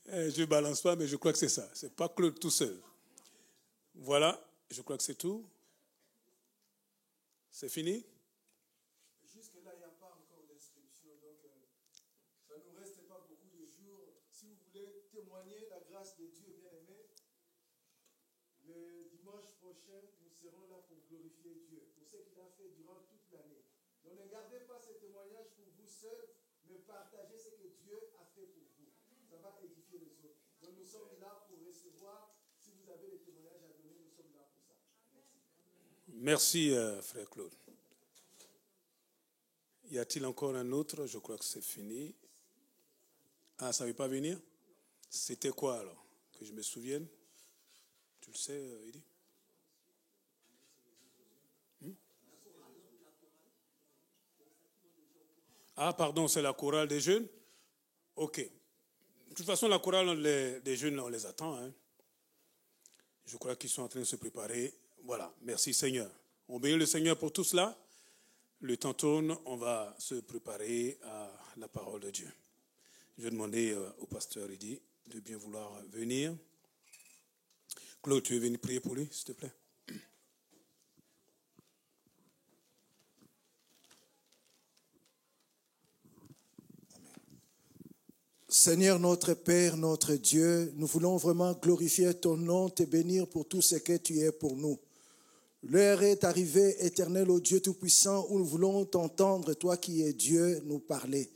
Je ne balance pas, mais je crois que c'est ça. Ce n'est pas Claude tout seul. Voilà, je crois que c'est tout. C'est fini? Jusque-là, il n'y a pas encore d'inscription, donc ça ne nous reste pas beaucoup de jours. Si vous voulez témoigner la grâce de Dieu bien-aimé, le dimanche prochain, nous serons là pour glorifier Dieu, pour ce qu'il a fait durant toute l'année. Donc ne gardez pas ces témoignages pour vous seuls, mais partagez ce que Dieu a fait pour vous. Ça va édifier les autres. Donc nous sommes là pour recevoir. Si vous avez des témoignages à donner, nous sommes là pour ça. Merci, frère Claude. Y a-t-il encore un autre? Je crois que c'est fini. Ah, ça ne veut pas venir? C'était quoi alors? Que je me souvienne? Tu le sais, Eddy? Ah, pardon, c'est la chorale des jeunes? Ok. De toute façon, la chorale des jeunes, on les attend. Hein. Je crois qu'ils sont en train de se préparer. Voilà, merci Seigneur. On bénit le Seigneur pour tout cela. Le temps tourne, on va se préparer à la parole de Dieu. Je vais demander au pasteur Eddy de bien vouloir venir. Claude, tu veux venir prier pour lui, s'il te plaît? Seigneur notre Père, notre Dieu, nous voulons vraiment glorifier ton nom, te bénir pour tout ce que tu es pour nous. L'heure est arrivée, éternel, ô Dieu Tout-Puissant, où nous voulons t'entendre, toi qui es Dieu, nous parler.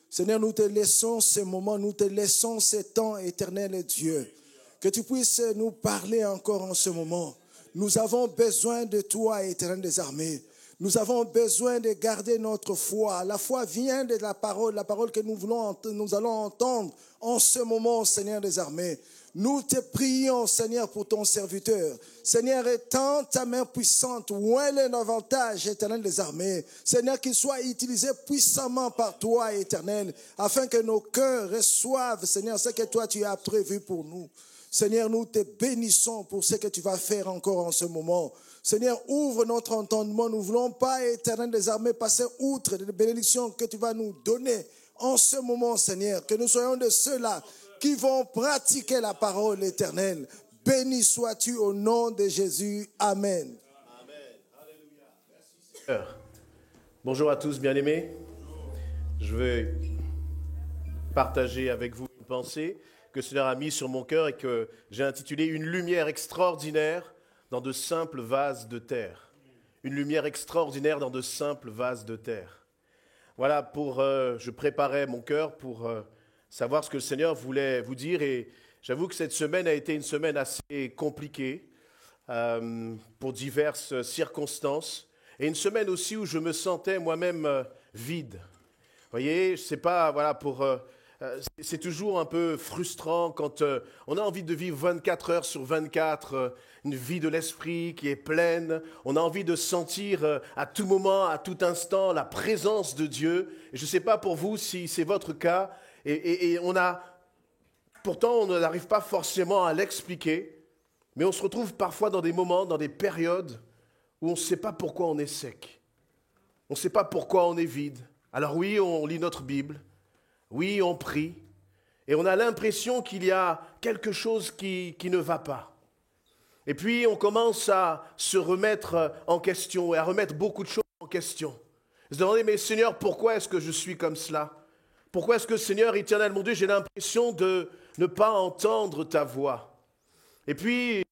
Seigneur, nous te laissons ce moment, nous te laissons ce temps, éternel Dieu. Que tu puisses nous parler encore en ce moment. Nous avons besoin de toi, éternel des armées. Nous avons besoin de garder notre foi. La foi vient de la parole que nous allons entendre en ce moment, Seigneur des armées. Nous te prions, Seigneur, pour ton serviteur. Seigneur, étends ta main puissante, où est l'avantage, éternel des armées. Seigneur, qu'il soit utilisé puissamment par toi, éternel, afin que nos cœurs reçoivent, Seigneur, ce que toi tu as prévu pour nous. Seigneur, nous te bénissons pour ce que tu vas faire encore en ce moment. Seigneur, ouvre notre entendement. Nous ne voulons pas, éternel des armées, passer outre les bénédictions que tu vas nous donner en ce moment, Seigneur. Que nous soyons de ceux-là qui vont pratiquer la parole éternelle. Béni sois-tu au nom de Jésus. Amen. Amen. Bonjour à tous, bien-aimés. Je vais partager avec vous une pensée que le Seigneur a mise sur mon cœur et que j'ai intitulée « Une lumière extraordinaire dans de simples vases de terre ». Une lumière extraordinaire dans de simples vases de terre. Voilà, je préparais mon cœur pour savoir ce que le Seigneur voulait vous dire. Et j'avoue que cette semaine a été une semaine assez compliquée pour diverses circonstances. Et une semaine aussi où je me sentais moi-même vide. Vous voyez, je ne sais pas, voilà, c'est toujours un peu frustrant quand on a envie de vivre 24 heures sur 24, une vie de l'esprit qui est pleine. On a envie de sentir à tout moment, à tout instant, la présence de Dieu. Et je ne sais pas pour vous si c'est votre cas. Et on a pourtant on n'arrive pas forcément à l'expliquer, mais on se retrouve parfois dans des moments, dans des périodes où on ne sait pas pourquoi on est sec. On ne sait pas pourquoi on est vide. Alors oui, on lit notre Bible, oui, on prie, et on a l'impression qu'il y a quelque chose qui ne va pas. Et puis on commence à se remettre en question et à remettre beaucoup de choses en question. Se demander, mais Seigneur, pourquoi est-ce que je suis comme cela? Pourquoi est-ce que, Seigneur, éternel mon Dieu, j'ai l'impression de ne pas entendre ta voix? Et puis,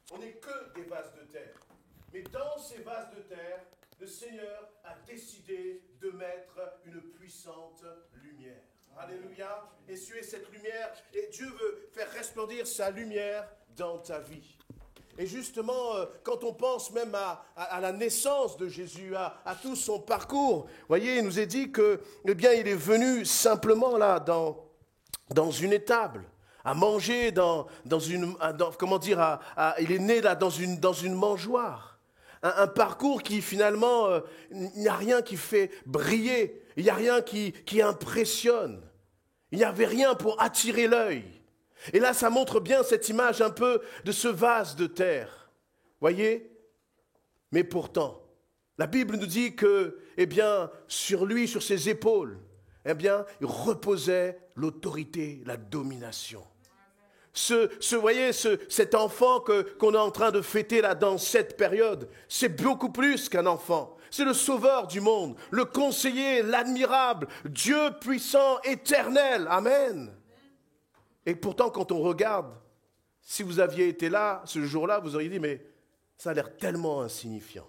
on n'est que des vases de terre. Mais dans ces vases de terre, le Seigneur a décidé de mettre une puissante lumière. Alléluia. Essuyer cette lumière. Et Dieu veut faire resplendir sa lumière dans ta vie. Et justement, quand on pense même à la naissance de Jésus, à tout son parcours, voyez, il nous est dit que, eh bien, il est venu simplement là, dans une étable, à manger il est né là dans une mangeoire. Un parcours qui finalement, il n'y a rien qui fait briller, il n'y a rien qui impressionne. Il n'y avait rien pour attirer l'œil. Et là, ça montre bien cette image un peu de ce vase de terre. Voyez? Mais pourtant, la Bible nous dit que, eh bien, sur lui, sur ses épaules, eh bien, il reposait l'autorité, la domination. Cet enfant qu'on est en train de fêter là dans cette période, c'est beaucoup plus qu'un enfant. C'est le sauveur du monde, le conseiller, l'admirable, Dieu puissant, éternel. Amen. Et pourtant, quand on regarde, si vous aviez été là, ce jour-là, vous auriez dit, mais ça a l'air tellement insignifiant.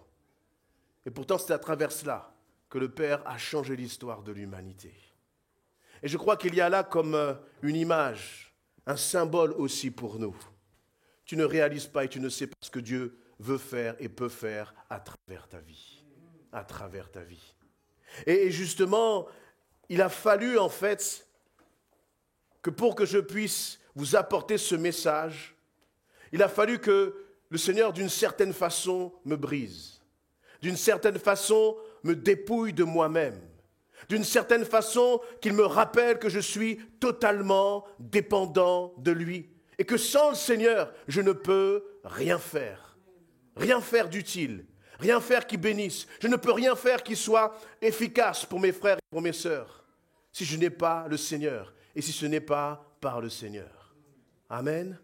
Et pourtant, c'est à travers cela que le Père a changé l'histoire de l'humanité. Et je crois qu'il y a là comme une image, un symbole aussi pour nous. Tu ne réalises pas et tu ne sais pas ce que Dieu veut faire et peut faire à travers ta vie. À travers ta vie. Et justement, il a fallu en fait que pour que je puisse vous apporter ce message, il a fallu que le Seigneur d'une certaine façon me brise, d'une certaine façon me dépouille de moi-même, d'une certaine façon qu'il me rappelle que je suis totalement dépendant de lui et que sans le Seigneur, je ne peux rien faire d'utile, rien faire qui bénisse, je ne peux rien faire qui soit efficace pour mes frères et pour mes sœurs si je n'ai pas le Seigneur et si ce n'est pas par le Seigneur. Amen.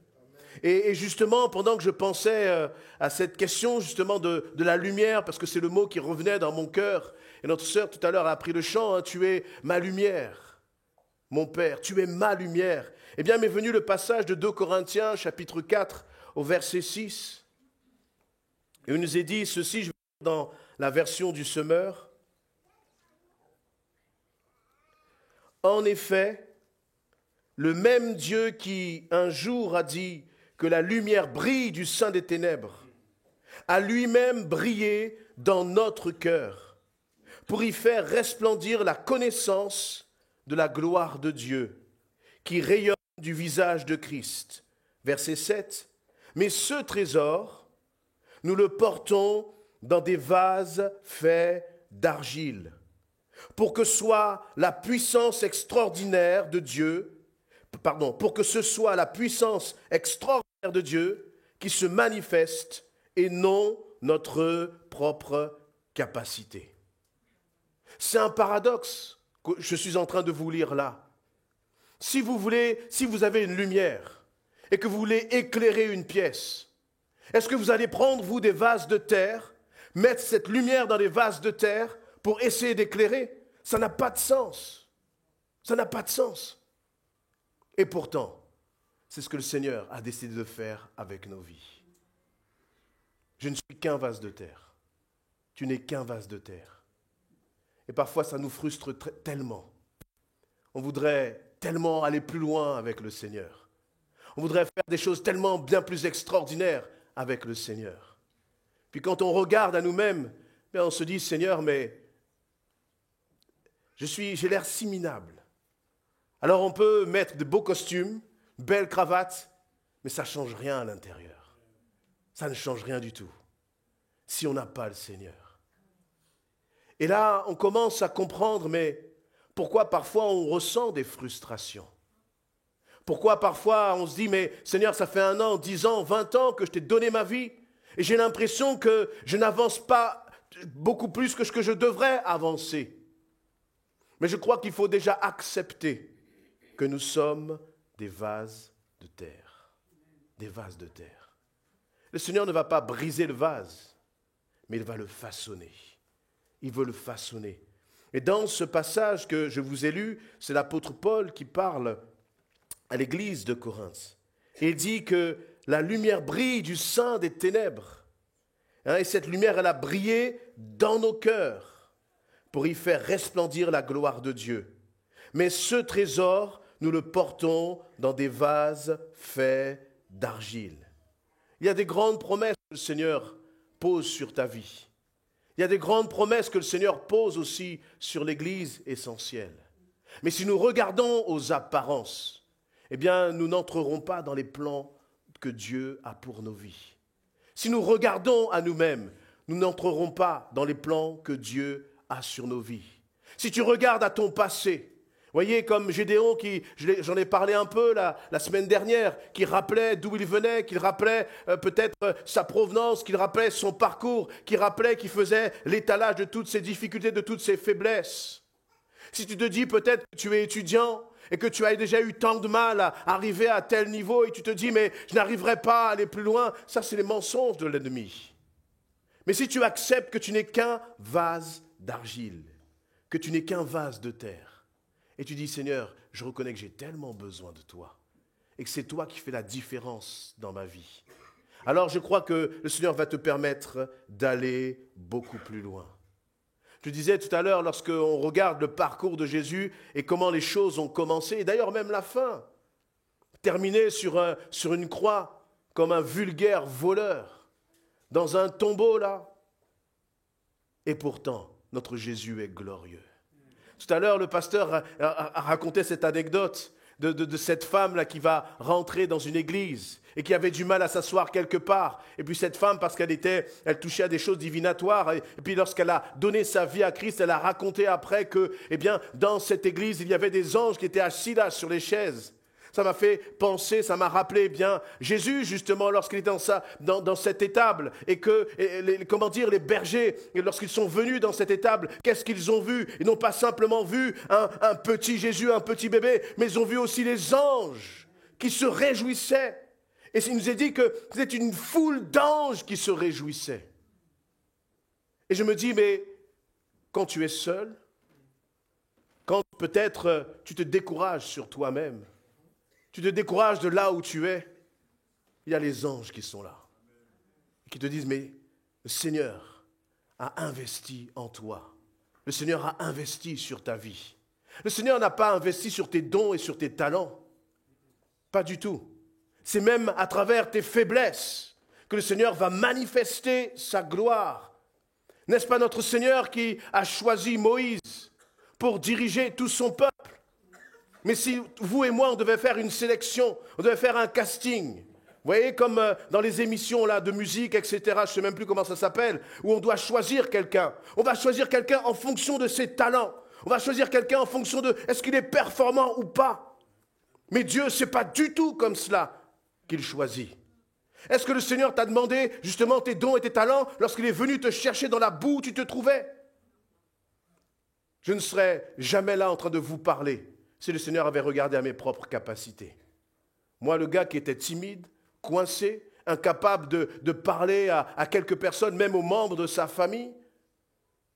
Et justement, pendant que je pensais à cette question justement de la lumière, parce que c'est le mot qui revenait dans mon cœur, et notre sœur tout à l'heure a appris le chant, hein, tu es ma lumière, mon Père, tu es ma lumière. Eh bien, m'est venu le passage de 2 Corinthiens, chapitre 4, au verset 6. Et il nous est dit ceci, je vais lire dans la version du semeur. En effet, le même Dieu qui un jour a dit que la lumière brille du sein des ténèbres, a lui-même brillé dans notre cœur pour y faire resplendir la connaissance de la gloire de Dieu qui rayonne du visage de Christ. Verset 7. Mais ce trésor, nous le portons dans des vases faits d'argile, pour que soit la puissance extraordinaire de Dieu, pour que ce soit la puissance extraordinaire de Dieu qui se manifeste et non notre propre capacité. C'est un paradoxe que je suis en train de vous lire là. Si vous avez une lumière et que vous voulez éclairer une pièce, est-ce que vous allez prendre, vous, des vases de terre, mettre cette lumière dans des vases de terre pour essayer d'éclairer? Ça n'a pas de sens. Ça n'a pas de sens. Et pourtant, c'est ce que le Seigneur a décidé de faire avec nos vies. Je ne suis qu'un vase de terre. Tu n'es qu'un vase de terre. Et parfois, ça nous frustre tellement. On voudrait tellement aller plus loin avec le Seigneur. On voudrait faire des choses tellement bien plus extraordinaires avec le Seigneur. Puis quand on regarde à nous-mêmes, on se dit, Seigneur, mais j'ai l'air si minable. Alors on peut mettre de beaux costumes, belles cravates, mais ça ne change rien à l'intérieur. Ça ne change rien du tout, si on n'a pas le Seigneur. Et là, on commence à comprendre, mais pourquoi parfois on ressent des frustrations? Pourquoi parfois on se dit, mais Seigneur, ça fait 1 an, 10 ans, 20 ans que je t'ai donné ma vie, et j'ai l'impression que je n'avance pas beaucoup plus que ce que je devrais avancer. Mais je crois qu'il faut déjà accepter que nous sommes des vases de terre. Des vases de terre. Le Seigneur ne va pas briser le vase, mais il va le façonner. Il veut le façonner. Et dans ce passage que je vous ai lu, c'est l'apôtre Paul qui parle à l'église de Corinthe. Et il dit que la lumière brille du sein des ténèbres. Et cette lumière, elle a brillé dans nos cœurs pour y faire resplendir la gloire de Dieu. Mais ce trésor, nous le portons dans des vases faits d'argile. Il y a des grandes promesses que le Seigneur pose sur ta vie. Il y a des grandes promesses que le Seigneur pose aussi sur l'Église essentielle. Mais si nous regardons aux apparences, eh bien, nous n'entrerons pas dans les plans que Dieu a pour nos vies. Si nous regardons à nous-mêmes, nous n'entrerons pas dans les plans que Dieu a sur nos vies. Si tu regardes à ton passé, voyez, comme Gédéon, j'en ai parlé un peu la semaine dernière, qui rappelait d'où il venait, qu'il rappelait peut-être sa provenance, qu'il rappelait son parcours, qu'il faisait l'étalage de toutes ses difficultés, de toutes ses faiblesses. Si tu te dis peut-être que tu es étudiant et que tu as déjà eu tant de mal à arriver à tel niveau et tu te dis mais je n'arriverai pas à aller plus loin, ça c'est les mensonges de l'ennemi. Mais si tu acceptes que tu n'es qu'un vase d'argile, que tu n'es qu'un vase de terre, et tu dis, Seigneur, je reconnais que j'ai tellement besoin de toi et que c'est toi qui fais la différence dans ma vie. Alors je crois que le Seigneur va te permettre d'aller beaucoup plus loin. Je disais tout à l'heure, lorsqu'on regarde le parcours de Jésus et comment les choses ont commencé, et d'ailleurs même la fin, terminé sur une croix comme un vulgaire voleur, dans un tombeau là. Et pourtant, notre Jésus est glorieux. Tout à l'heure, le pasteur a raconté cette anecdote de cette femme-là qui va rentrer dans une église et qui avait du mal à s'asseoir quelque part. Et puis cette femme, parce qu'elle touchait à des choses divinatoires, et puis lorsqu'elle a donné sa vie à Christ, elle a raconté après que, dans cette église, il y avait des anges qui étaient assis là sur les chaises. Ça m'a fait penser, ça m'a rappelé Jésus justement lorsqu'il était dans cette étable et que, les bergers, lorsqu'ils sont venus dans cette étable, qu'est-ce qu'ils ont vu? Ils n'ont pas simplement vu un petit Jésus, un petit bébé, mais ils ont vu aussi les anges qui se réjouissaient. Et il nous est dit que c'était une foule d'anges qui se réjouissaient. Et je me dis, mais quand tu es seul, quand peut-être tu te décourages sur toi-même, tu te décourages de là où tu es, il y a les anges qui sont là, qui te disent, mais le Seigneur a investi en toi. Le Seigneur a investi sur ta vie. Le Seigneur n'a pas investi sur tes dons et sur tes talents. Pas du tout. C'est même à travers tes faiblesses que le Seigneur va manifester sa gloire. N'est-ce pas notre Seigneur qui a choisi Moïse pour diriger tout son peuple? Mais si vous et moi, on devait faire une sélection, on devait faire un casting, vous voyez, comme dans les émissions là, de musique, etc., je ne sais même plus comment ça s'appelle, où on doit choisir quelqu'un. On va choisir quelqu'un en fonction de ses talents. On va choisir quelqu'un en fonction de est-ce qu'il est performant ou pas. Mais Dieu, ce n'est pas du tout comme cela qu'il choisit. Est-ce que le Seigneur t'a demandé justement tes dons et tes talents lorsqu'il est venu te chercher dans la boue où tu te trouvais? Je ne serais jamais là en train de vous parler si le Seigneur avait regardé à mes propres capacités. Moi, le gars qui était timide, coincé, incapable de parler à quelques personnes, même aux membres de sa famille,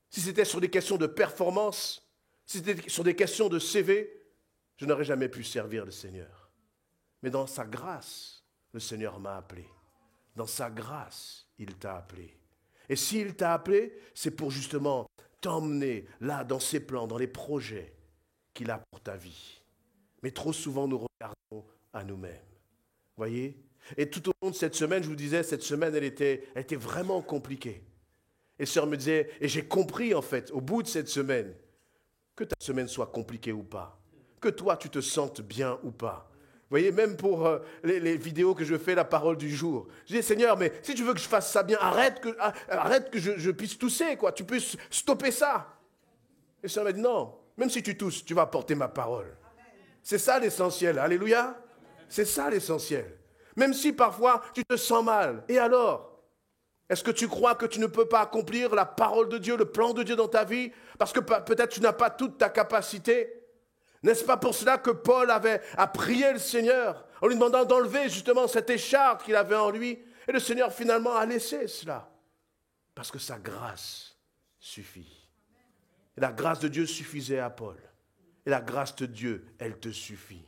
si c'était sur des questions de performance, si c'était sur des questions de CV, je n'aurais jamais pu servir le Seigneur. Mais dans sa grâce, le Seigneur m'a appelé. Dans sa grâce, il t'a appelé. Et s'il t'a appelé, c'est pour justement t'emmener là, dans ses plans, dans les projets qu'il a pour ta vie. Mais trop souvent, nous regardons à nous-mêmes. Voyez? Et tout au long de cette semaine, je vous disais, cette semaine, elle était vraiment compliquée. Et sœur me disait, et j'ai compris en fait, au bout de cette semaine, que ta semaine soit compliquée ou pas, que toi, tu te sentes bien ou pas. Vous voyez, même pour les vidéos que je fais, la parole du jour. Je dis, Seigneur, mais si tu veux que je fasse ça bien, arrête que je puisse tousser, quoi. Tu peux stopper ça. Et le Seigneur m'a dit, non, même si tu tousses, tu vas porter ma parole. C'est ça l'essentiel, alléluia. C'est ça l'essentiel. Même si parfois tu te sens mal. Et alors? Est-ce que tu crois que tu ne peux pas accomplir la parole de Dieu, le plan de Dieu dans ta vie, parce que peut-être tu n'as pas toute ta capacité? N'est-ce pas pour cela que Paul a prié le Seigneur en lui demandant d'enlever justement cette écharpe qu'il avait en lui? Et le Seigneur finalement a laissé cela. Parce que sa grâce suffit. Et la grâce de Dieu suffisait à Paul. Et la grâce de Dieu, elle te suffit.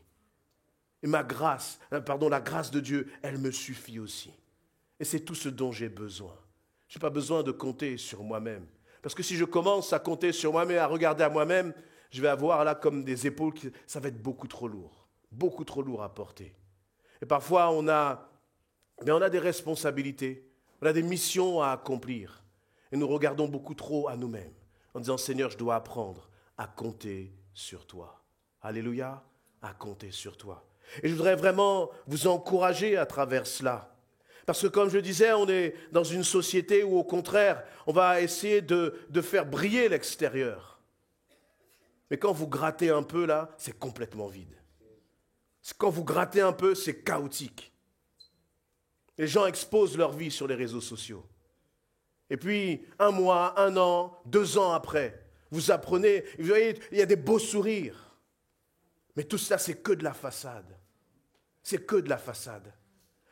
Et la grâce de Dieu, elle me suffit aussi. Et c'est tout ce dont j'ai besoin. Je n'ai pas besoin de compter sur moi-même. Parce que si je commence à compter sur moi-même, à regarder à moi-même, je vais avoir là comme des épaules, ça va être beaucoup trop lourd à porter. Et parfois, on a des responsabilités, on a des missions à accomplir. Et nous regardons beaucoup trop à nous-mêmes, en disant, Seigneur, je dois apprendre à compter sur toi. Alléluia, à compter sur toi. Et je voudrais vraiment vous encourager à travers cela. Parce que comme je disais, on est dans une société où au contraire, on va essayer de faire briller l'extérieur. Mais quand vous grattez un peu là, c'est complètement vide. Quand vous grattez un peu, c'est chaotique. Les gens exposent leur vie sur les réseaux sociaux. Et puis, 1 mois, 1 an, 2 ans après, vous apprenez, vous voyez, il y a des beaux sourires. Mais tout cela, c'est que de la façade. C'est que de la façade.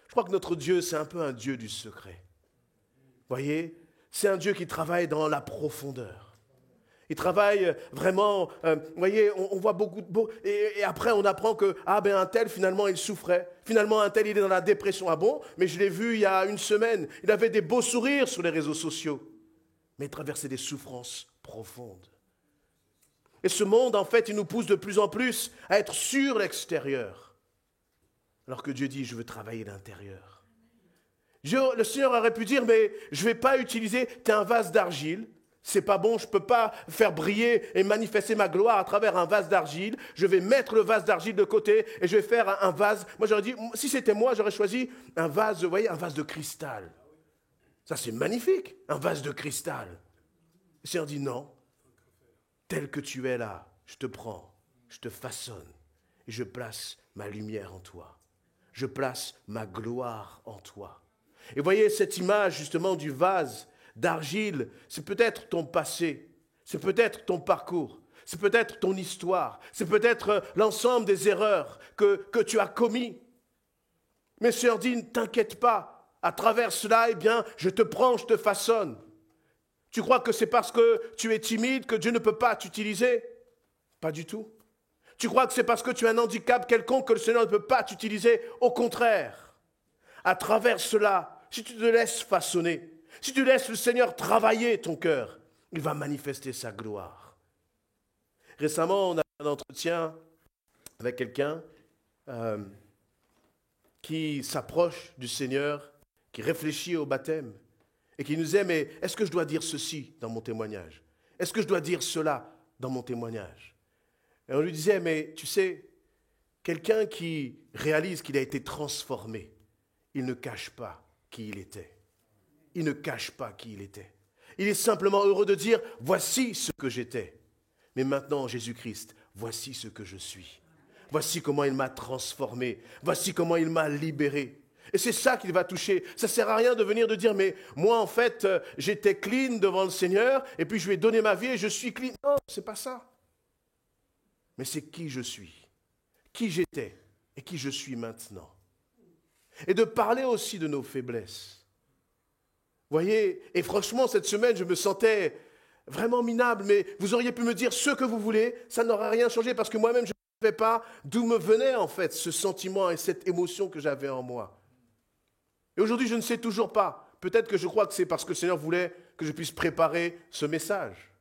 Je crois que notre Dieu, c'est un peu un Dieu du secret. Vous voyez, c'est un Dieu qui travaille dans la profondeur. Il travaille vraiment, vous voyez, on voit beaucoup de beaux. Et après, on apprend que, un tel, finalement, il souffrait. Finalement, un tel, il est dans la dépression. Ah bon? Mais je l'ai vu il y a 1 semaine. Il avait des beaux sourires sur les réseaux sociaux. Mais il traversait des souffrances profondes. Et ce monde, en fait, il nous pousse de plus en plus à être sur l'extérieur. Alors que Dieu dit, je veux travailler l'intérieur. Le Seigneur aurait pu dire, mais je ne vais pas utiliser, tu es un vase d'argile, c'est pas bon, je ne peux pas faire briller et manifester ma gloire à travers un vase d'argile. Je vais mettre le vase d'argile de côté et je vais faire un vase. Moi, j'aurais dit, si c'était moi, j'aurais choisi un vase, vous voyez, un vase de cristal. Ça, c'est magnifique, un vase de cristal. Le Seigneur dit, non, tel que tu es là, je te prends, je te façonne et je place ma lumière en toi. Je place ma gloire en toi. Et voyez cette image justement du vase d'argile, c'est peut-être ton passé, c'est peut-être ton parcours, c'est peut-être ton histoire, c'est peut-être l'ensemble des erreurs que tu as commis. Mais Seigneur dit, ne t'inquiète pas, à travers cela, je te prends, je te façonne. Tu crois que c'est parce que tu es timide que Dieu ne peut pas t'utiliser? Pas du tout. Tu crois que c'est parce que tu as un handicap quelconque que le Seigneur ne peut pas t'utiliser? Au contraire, à travers cela, si tu te laisses façonner, Si tu laisses le Seigneur travailler ton cœur, il va manifester sa gloire. Récemment, on a eu un entretien avec quelqu'un qui s'approche du Seigneur, qui réfléchit au baptême et qui nous disait, mais est-ce que je dois dire ceci dans mon témoignage? Est-ce que je dois dire cela dans mon témoignage? Et on lui disait, mais tu sais, quelqu'un qui réalise qu'il a été transformé, il ne cache pas qui il était. Il ne cache pas qui il était. Il est simplement heureux de dire, voici ce que j'étais. Mais maintenant, Jésus-Christ, voici ce que je suis. Voici comment il m'a transformé. Voici comment il m'a libéré. Et c'est ça qu'il va toucher. Ça ne sert à rien de venir de dire, mais moi en fait, j'étais clean devant le Seigneur, et puis je lui ai donné ma vie et je suis clean. Non, ce n'est pas ça. Mais c'est qui je suis, qui j'étais et qui je suis maintenant. Et de parler aussi de nos faiblesses. Vous voyez, et franchement, cette semaine, je me sentais vraiment minable, mais vous auriez pu me dire ce que vous voulez, ça n'aurait rien changé, parce que moi-même, je ne savais pas d'où me venait en fait ce sentiment et cette émotion que j'avais en moi. Et aujourd'hui, je ne sais toujours pas. Peut-être que je crois que c'est parce que le Seigneur voulait que je puisse préparer ce message.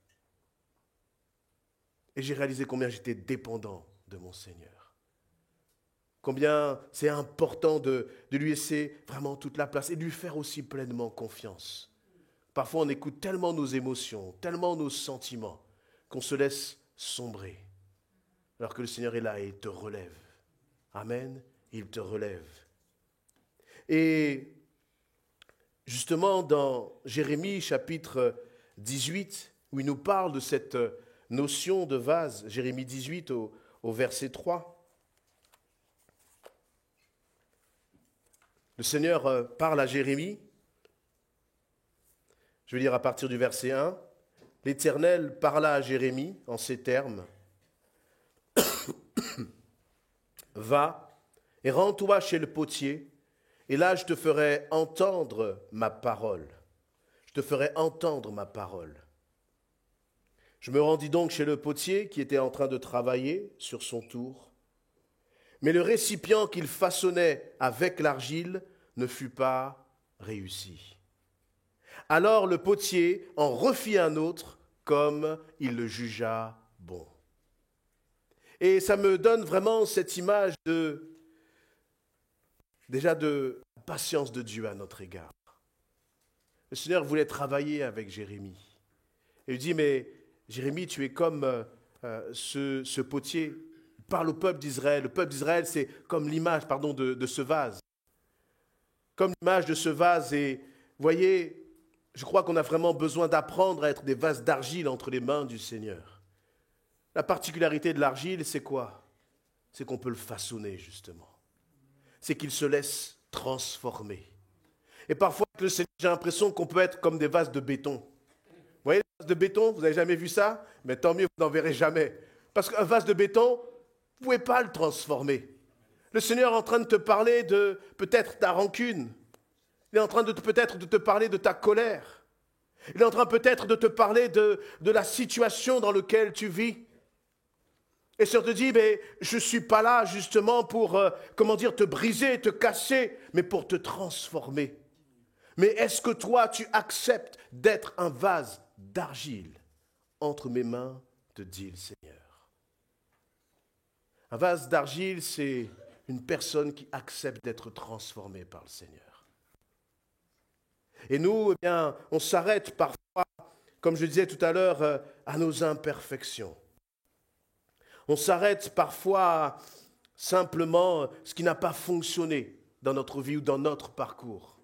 Et j'ai réalisé combien j'étais dépendant de mon Seigneur. Combien c'est important de lui laisser vraiment toute la place et de lui faire aussi pleinement confiance. Parfois, on écoute tellement nos émotions, tellement nos sentiments, qu'on se laisse sombrer. Alors que le Seigneur est là et il te relève. Amen, il te relève. Et justement, dans Jérémie chapitre 18, où il nous parle de cette notion de vase, Jérémie 18 au verset 3, le Seigneur parle à Jérémie. Je vais lire à partir du verset 1. L'Éternel parla à Jérémie en ces termes. Va et rends-toi chez le potier, et là je te ferai entendre ma parole. Je te ferai entendre ma parole. Je me rendis donc chez le potier qui était en train de travailler sur son tour. Mais le récipient qu'il façonnait avec l'argile ne fut pas réussi. Alors le potier en refit un autre comme il le jugea bon. Et ça me donne vraiment cette image de la patience de Dieu à notre égard. Le Seigneur voulait travailler avec Jérémie. Et il dit, mais Jérémie, tu es comme ce potier. Il parle au peuple d'Israël. Le peuple d'Israël, c'est comme l'image de ce vase. Comme l'image de ce vase. Et vous voyez, je crois qu'on a vraiment besoin d'apprendre à être des vases d'argile entre les mains du Seigneur. La particularité de l'argile, c'est quoi? C'est qu'on peut le façonner, justement. C'est qu'il se laisse transformer. Et parfois, avec le Seigneur, j'ai l'impression qu'on peut être comme des vases de béton. Vous voyez les vases de béton? Vous n'avez jamais vu ça? Mais tant mieux, vous n'en verrez jamais. Parce qu'un vase de béton, vous ne pouvez pas le transformer. Le Seigneur est en train de te parler de peut-être ta rancune. Il est en train peut-être de te parler de ta colère. Il est en train peut-être de te parler de la situation dans laquelle tu vis. Et le Seigneur te dit, mais je ne suis pas là justement pour, te briser, te casser, mais pour te transformer. Mais est-ce que toi, tu acceptes d'être un vase d'argile entre mes mains, te dit le Seigneur. Un vase d'argile, c'est une personne qui accepte d'être transformée par le Seigneur. Et nous, eh bien, on s'arrête parfois, comme je disais tout à l'heure, à nos imperfections. On s'arrête parfois simplement ce qui n'a pas fonctionné dans notre vie ou dans notre parcours.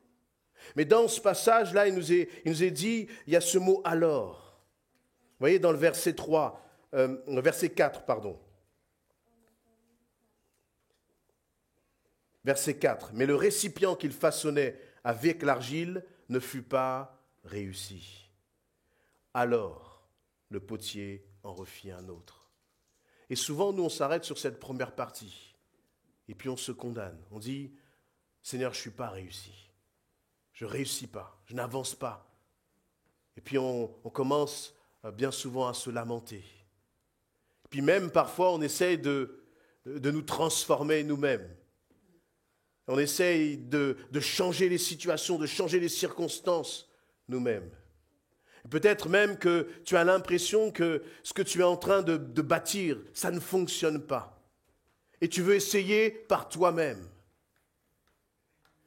Mais dans ce passage-là, il nous est dit, il y a ce mot « alors ». Vous voyez, dans le verset 4, pardon. Verset 4. « Mais le récipient qu'il façonnait avec l'argile ne fut pas réussi. Alors, le potier en refit un autre. » Et souvent, nous, on s'arrête sur cette première partie. Et puis, on se condamne. On dit, Seigneur, je ne suis pas réussi. Je ne réussis pas. Je n'avance pas. Et puis, on commence bien souvent à se lamenter. Et puis même, parfois, on essaye de nous transformer nous-mêmes. On essaye de changer les situations, de changer les circonstances nous-mêmes. Peut-être même que tu as l'impression que ce que tu es en train de bâtir, ça ne fonctionne pas. Et tu veux essayer par toi-même.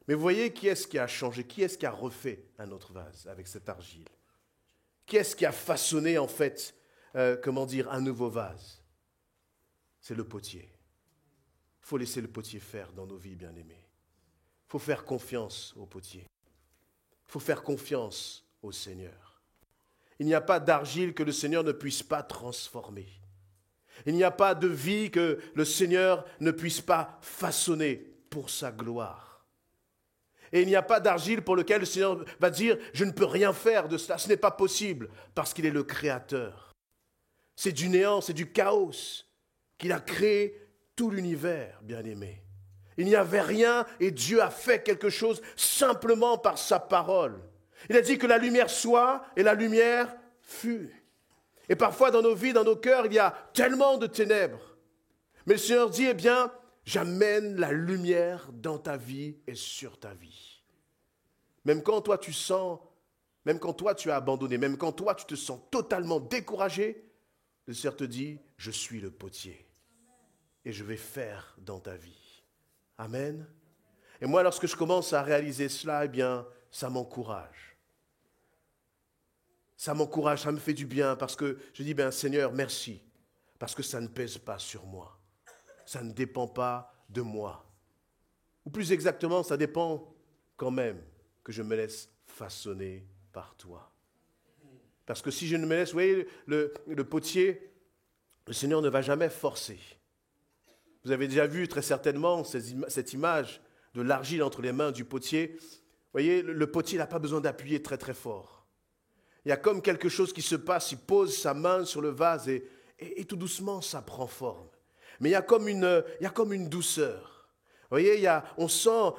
Mais vous voyez, qui est-ce qui a changé? Qui est-ce qui a refait un autre vase avec cette argile? Qui est-ce qui a façonné en fait, un nouveau vase? C'est le potier. Il faut laisser le potier faire dans nos vies, bien-aimés. Il faut faire confiance au potier. Il faut faire confiance au Seigneur. Il n'y a pas d'argile que le Seigneur ne puisse pas transformer. Il n'y a pas de vie que le Seigneur ne puisse pas façonner pour sa gloire. Et il n'y a pas d'argile pour lequel le Seigneur va dire « je ne peux rien faire de cela ». Ce n'est pas possible parce qu'il est le Créateur. C'est du néant, c'est du chaos qu'il a créé tout l'univers, bien-aimé. Il n'y avait rien et Dieu a fait quelque chose simplement par sa parole. Il a dit que la lumière soit et la lumière fut. Et parfois dans nos vies, dans nos cœurs, il y a tellement de ténèbres. Mais le Seigneur dit, j'amène la lumière dans ta vie et sur ta vie. Même quand toi tu sens, même quand toi tu as abandonné, même quand toi tu te sens totalement découragé, le Seigneur te dit, je suis le potier et je vais faire dans ta vie. Amen. Et moi, lorsque je commence à réaliser cela, ça m'encourage. Ça m'encourage, ça me fait du bien parce que je dis, Seigneur, merci, parce que ça ne pèse pas sur moi. Ça ne dépend pas de moi. Ou plus exactement, ça dépend quand même que je me laisse façonner par toi. Parce que si je ne me laisse, vous voyez, le potier, le Seigneur ne va jamais forcer. Vous avez déjà vu très certainement cette image de l'argile entre les mains du potier. Vous voyez, le potier n'a pas besoin d'appuyer très très fort. Il y a comme quelque chose qui se passe, il pose sa main sur le vase et tout doucement ça prend forme. Mais il y a comme une douceur. Vous voyez, on sent,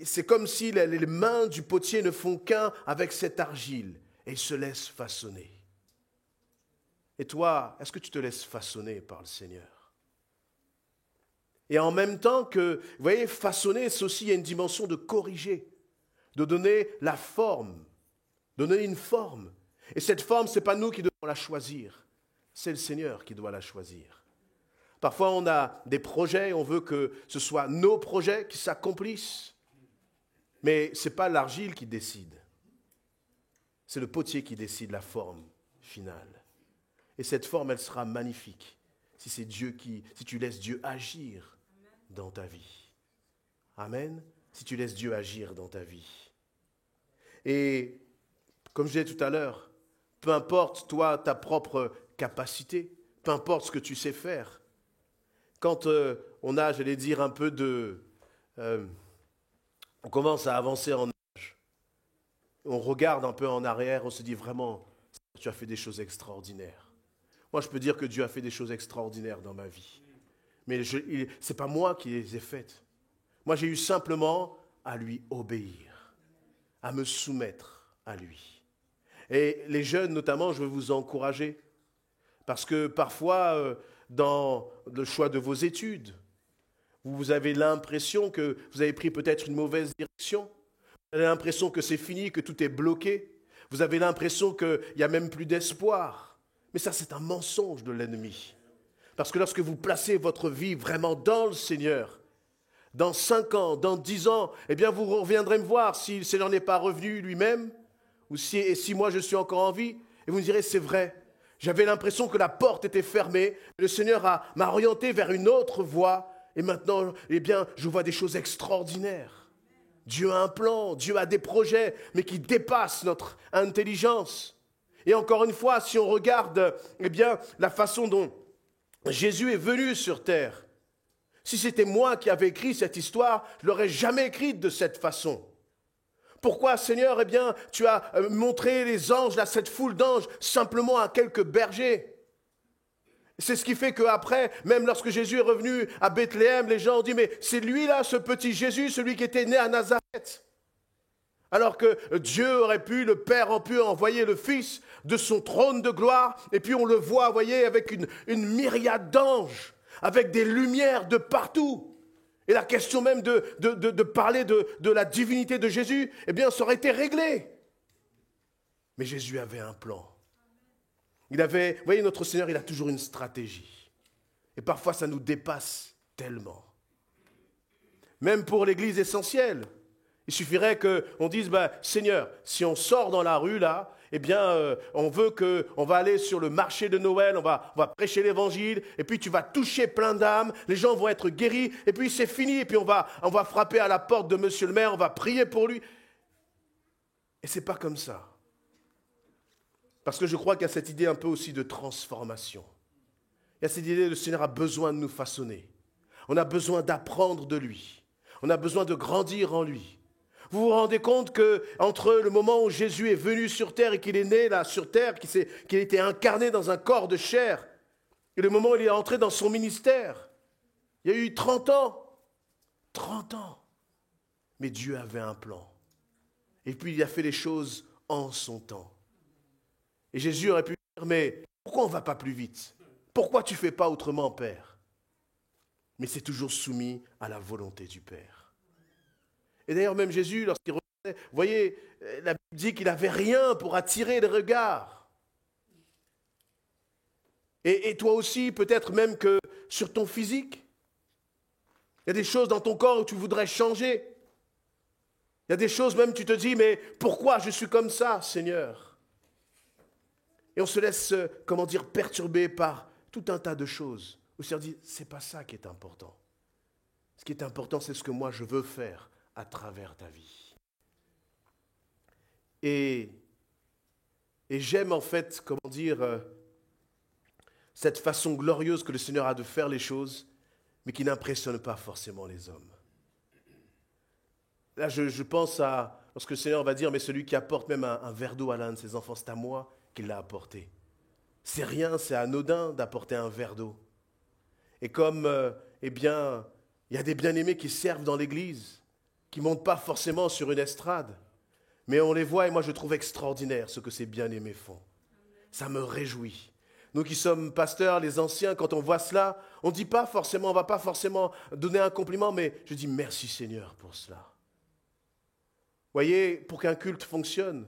c'est comme si les mains du potier ne font qu'un avec cette argile et il se laisse façonner. Et toi, est-ce que tu te laisses façonner par le Seigneur? Et en même temps que, vous voyez, façonner, c'est aussi, il y a une dimension de corriger, de donner la forme, donner une forme. Et cette forme, ce n'est pas nous qui devons la choisir, c'est le Seigneur qui doit la choisir. Parfois, on a des projets, on veut que ce soit nos projets qui s'accomplissent. Mais ce n'est pas l'argile qui décide. C'est le potier qui décide la forme finale. Et cette forme, elle sera magnifique si c'est Dieu si tu laisses Dieu agir dans ta vie. Amen. Si tu laisses Dieu agir dans ta vie. Et comme je disais tout à l'heure, peu importe toi, ta propre capacité, peu importe ce que tu sais faire, quand on a, j'allais dire, un peu on commence à avancer en âge, on regarde un peu en arrière, on se dit vraiment, tu as fait des choses extraordinaires. Moi, je peux dire que Dieu a fait des choses extraordinaires dans ma vie. Mais ce n'est pas moi qui les ai faites. Moi, j'ai eu simplement à lui obéir, à me soumettre à lui. Et les jeunes, notamment, je veux vous encourager. Parce que parfois, dans le choix de vos études, vous avez l'impression que vous avez pris peut-être une mauvaise direction. Vous avez l'impression que c'est fini, que tout est bloqué. Vous avez l'impression qu'il n'y a même plus d'espoir. Mais ça, c'est un mensonge de l'ennemi. Parce que lorsque vous placez votre vie vraiment dans le Seigneur, dans 5 ans, dans 10 ans, vous reviendrez me voir si le Seigneur n'est pas revenu lui-même, ou si moi je suis encore en vie, et vous me direz, c'est vrai. J'avais l'impression que la porte était fermée, le Seigneur m'a orienté vers une autre voie, et maintenant, je vois des choses extraordinaires. Dieu a un plan, Dieu a des projets, mais qui dépassent notre intelligence. Et encore une fois, si on regarde la façon dont Jésus est venu sur terre, si c'était moi qui avais écrit cette histoire, je ne l'aurais jamais écrite de cette façon. Pourquoi, Seigneur, tu as montré les anges, cette foule d'anges, simplement à quelques bergers? C'est ce qui fait qu'après, même lorsque Jésus est revenu à Bethléem, les gens ont dit, mais c'est lui là, ce petit Jésus, celui qui était né à Nazareth. Alors que Dieu aurait pu, le Père aurait pu envoyer le Fils de son trône de gloire, et puis on le voit, vous voyez, avec une myriade d'anges, avec des lumières de partout. Et la question même de parler de la divinité de Jésus, ça aurait été réglé. Mais Jésus avait un plan. Vous voyez, notre Seigneur, il a toujours une stratégie. Et parfois, ça nous dépasse tellement. Même pour l'Église essentielle. Il suffirait qu'on dise, Seigneur, si on sort dans la rue là, eh bien, on va aller sur le marché de Noël, on va prêcher l'évangile, et puis tu vas toucher plein d'âmes, les gens vont être guéris, et puis c'est fini, et puis on va frapper à la porte de monsieur le maire, on va prier pour lui. Et c'est pas comme ça. Parce que je crois qu'il y a cette idée un peu aussi de transformation. Il y a cette idée que le Seigneur a besoin de nous façonner. On a besoin d'apprendre de lui. On a besoin de grandir en lui. Vous vous rendez compte qu'entre le moment où Jésus est venu sur terre et qu'il est né là sur terre, qu'il a été incarné dans un corps de chair, et le moment où il est entré dans son ministère, il y a eu 30 ans. 30 ans. Mais Dieu avait un plan. Et puis il a fait les choses en son temps. Et Jésus aurait pu dire, mais pourquoi on ne va pas plus vite? Pourquoi tu ne fais pas autrement, Père? Mais c'est toujours soumis à la volonté du Père. Et d'ailleurs, même Jésus, lorsqu'il regardait, vous voyez, la Bible dit qu'il n'avait rien pour attirer les regards. Et toi aussi, peut-être même que sur ton physique, il y a des choses dans ton corps où tu voudrais changer. Il y a des choses même, tu te dis, mais pourquoi je suis comme ça, Seigneur? Et on se laisse, perturber par tout un tas de choses. Où le Seigneur dit, c'est pas ça qui est important. Ce qui est important, c'est ce que moi je veux faire à travers ta vie. Et j'aime en fait, cette façon glorieuse que le Seigneur a de faire les choses, mais qui n'impressionne pas forcément les hommes. Là, je pense à, lorsque le Seigneur va dire, mais celui qui apporte même un verre d'eau à l'un de ses enfants, c'est à moi qu'il l'a apporté. C'est rien, c'est anodin d'apporter un verre d'eau. Et comme, il y a des bien-aimés qui servent dans l'église, qui ne montent pas forcément sur une estrade, mais on les voit et moi je trouve extraordinaire ce que ces bien-aimés font. Ça me réjouit. Nous qui sommes pasteurs, les anciens, quand on voit cela, on ne va pas forcément donner un compliment, mais je dis merci Seigneur pour cela. Vous voyez, pour qu'un culte fonctionne,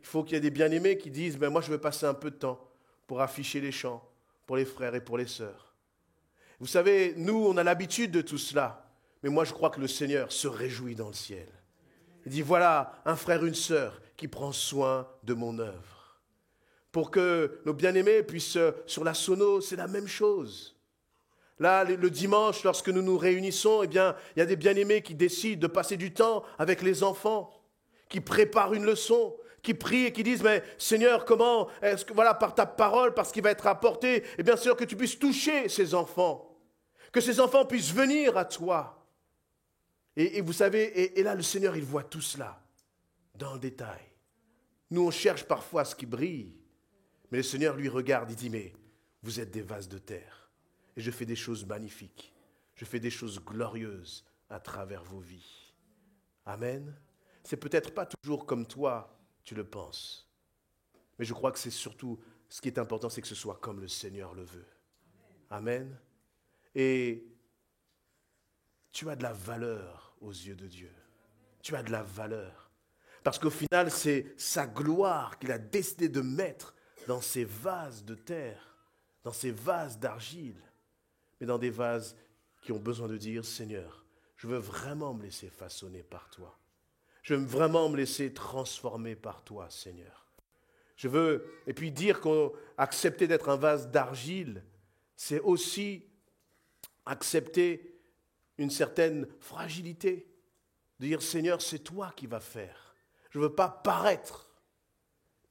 il faut qu'il y ait des bien-aimés qui disent, moi je veux passer un peu de temps pour afficher les chants, pour les frères et pour les sœurs. Vous savez, nous on a l'habitude de tout cela. Mais moi, je crois que le Seigneur se réjouit dans le ciel. Il dit, voilà, un frère, une sœur qui prend soin de mon œuvre. Pour que nos bien-aimés puissent, sur la sono, c'est la même chose. Là, le dimanche, lorsque nous nous réunissons, il y a des bien-aimés qui décident de passer du temps avec les enfants, qui préparent une leçon, qui prient et qui disent, mais Seigneur, comment est-ce que, par ta parole, par ce qui va être apporté, et bien sûr que tu puisses toucher ces enfants, que ces enfants puissent venir à toi. Et vous savez, et là, le Seigneur, il voit tout cela dans le détail. Nous, on cherche parfois ce qui brille, mais le Seigneur, lui, regarde, il dit, mais vous êtes des vases de terre, et je fais des choses magnifiques, je fais des choses glorieuses à travers vos vies. Amen. C'est peut-être pas toujours comme toi, tu le penses, mais je crois que c'est surtout, ce qui est important, c'est que ce soit comme le Seigneur le veut. Amen. Et tu as de la valeur aux yeux de Dieu. Tu as de la valeur. Parce qu'au final, c'est sa gloire qu'il a décidé de mettre dans ces vases de terre, dans ces vases d'argile, mais dans des vases qui ont besoin de dire, Seigneur, je veux vraiment me laisser façonner par toi. Je veux vraiment me laisser transformer par toi, Seigneur. Je veux, et puis dire qu'accepter d'être un vase d'argile, c'est aussi accepter une certaine fragilité, de dire Seigneur, c'est toi qui vas faire. Je ne veux pas paraître,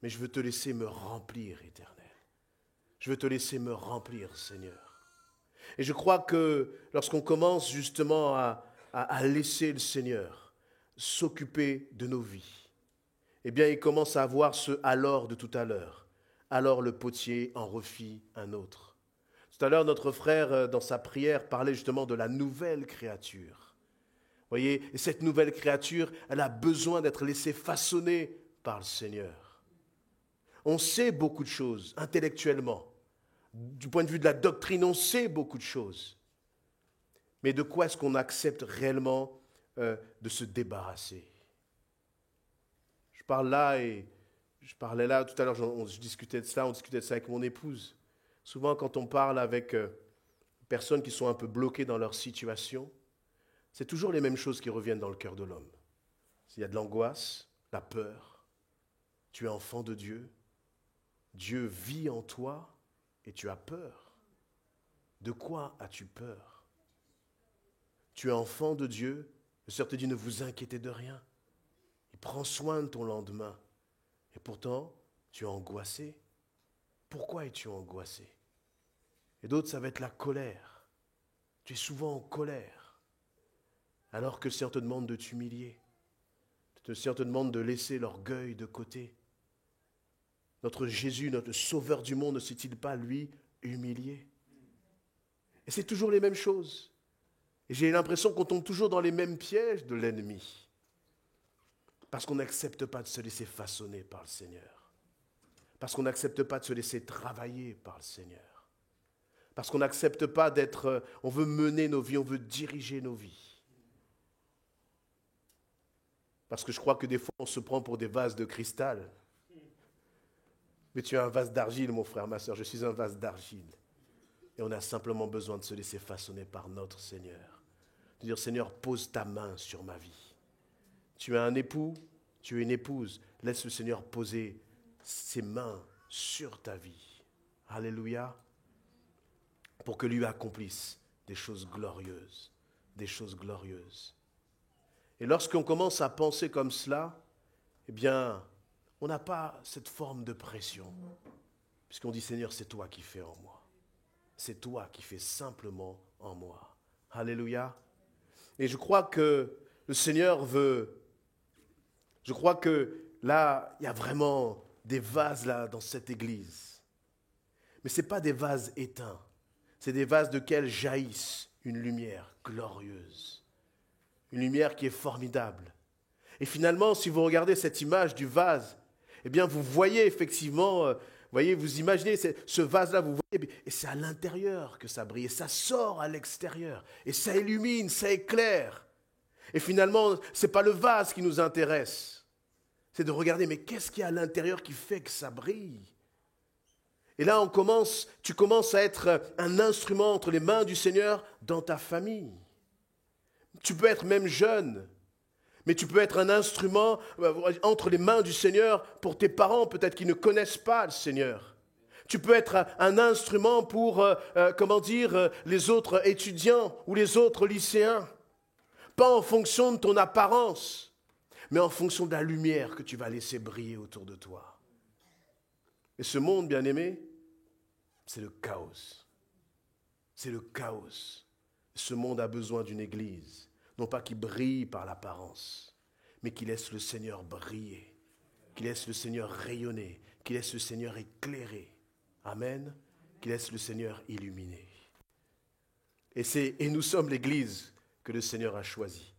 mais je veux te laisser me remplir, Éternel. Je veux te laisser me remplir, Seigneur. Et je crois que lorsqu'on commence justement à laisser le Seigneur s'occuper de nos vies, eh bien il commence à avoir ce alors de tout à l'heure. Alors le potier en refit un autre. Tout à l'heure, notre frère, dans sa prière, parlait justement de la nouvelle créature. Vous voyez, et cette nouvelle créature, elle a besoin d'être laissée façonner par le Seigneur. On sait beaucoup de choses, intellectuellement. Du point de vue de la doctrine, on sait beaucoup de choses. Mais de quoi est-ce qu'on accepte réellement de se débarrasser? Je parle là et Je parlais là tout à l'heure, je discutais de ça, on discutait de ça avec mon épouse. Souvent, quand on parle avec personnes qui sont un peu bloquées dans leur situation, c'est toujours les mêmes choses qui reviennent dans le cœur de l'homme. Il y a de l'angoisse, la peur. Tu es enfant de Dieu. Dieu vit en toi et tu as peur. De quoi as-tu peur? Tu es enfant de Dieu. Le Seigneur te dit, ne vous inquiétez de rien. Il prend soin de ton lendemain. Et pourtant, tu es angoissé. Pourquoi es-tu angoissé? Et d'autres, ça va être la colère. Tu es souvent en colère. Alors que le Seigneur te demande de t'humilier. Le Seigneur te demande de laisser l'orgueil de côté. Notre Jésus, notre Sauveur du monde, ne s'est-il pas, lui, humilié? Et c'est toujours les mêmes choses. Et j'ai l'impression qu'on tombe toujours dans les mêmes pièges de l'ennemi. Parce qu'on n'accepte pas de se laisser façonner par le Seigneur. Parce qu'on n'accepte pas de se laisser travailler par le Seigneur. Parce qu'on n'accepte pas d'être... On veut mener nos vies, on veut diriger nos vies. Parce que je crois que des fois, on se prend pour des vases de cristal. Mais tu es un vase d'argile, mon frère, ma soeur. Je suis un vase d'argile. Et on a simplement besoin de se laisser façonner par notre Seigneur. De dire, Seigneur, pose ta main sur ma vie. Tu es un époux, tu es une épouse. Laisse le Seigneur poser ses mains sur ta vie. Alléluia. Pour que lui accomplisse des choses glorieuses. Des choses glorieuses. Et lorsqu'on commence à penser comme cela, eh bien, on n'a pas cette forme de pression. Puisqu'on dit, Seigneur, c'est toi qui fais en moi. C'est toi qui fais simplement en moi. Alléluia. Et je crois que le Seigneur veut... Je crois que là, il y a vraiment des vases là dans cette église. Mais ce n'est pas des vases éteints. C'est des vases de lesquels jaillisse une lumière glorieuse. Une lumière qui est formidable. Et finalement, si vous regardez cette image du vase, eh bien, vous voyez effectivement, vous imaginez ce vase-là, vous voyez, et c'est à l'intérieur que ça brille, et ça sort à l'extérieur, et ça illumine, ça éclaire. Et finalement, ce n'est pas le vase qui nous intéresse, c'est de regarder, mais qu'est-ce qu'il y a à l'intérieur qui fait que ça brille? Et là, tu commences à être un instrument entre les mains du Seigneur dans ta famille. Tu peux être même jeune, mais tu peux être un instrument entre les mains du Seigneur pour tes parents, peut-être qui ne connaissent pas le Seigneur. Tu peux être un instrument pour, les autres étudiants ou les autres lycéens. Pas en fonction de ton apparence, mais en fonction de la lumière que tu vas laisser briller autour de toi. Et ce monde, bien-aimé, c'est le chaos. C'est le chaos. Ce monde a besoin d'une église, non pas qui brille par l'apparence, mais qui laisse le Seigneur briller, qui laisse le Seigneur rayonner, qui laisse le Seigneur éclairer. Amen. Qui laisse le Seigneur illuminer. Et nous sommes l'église que le Seigneur a choisie.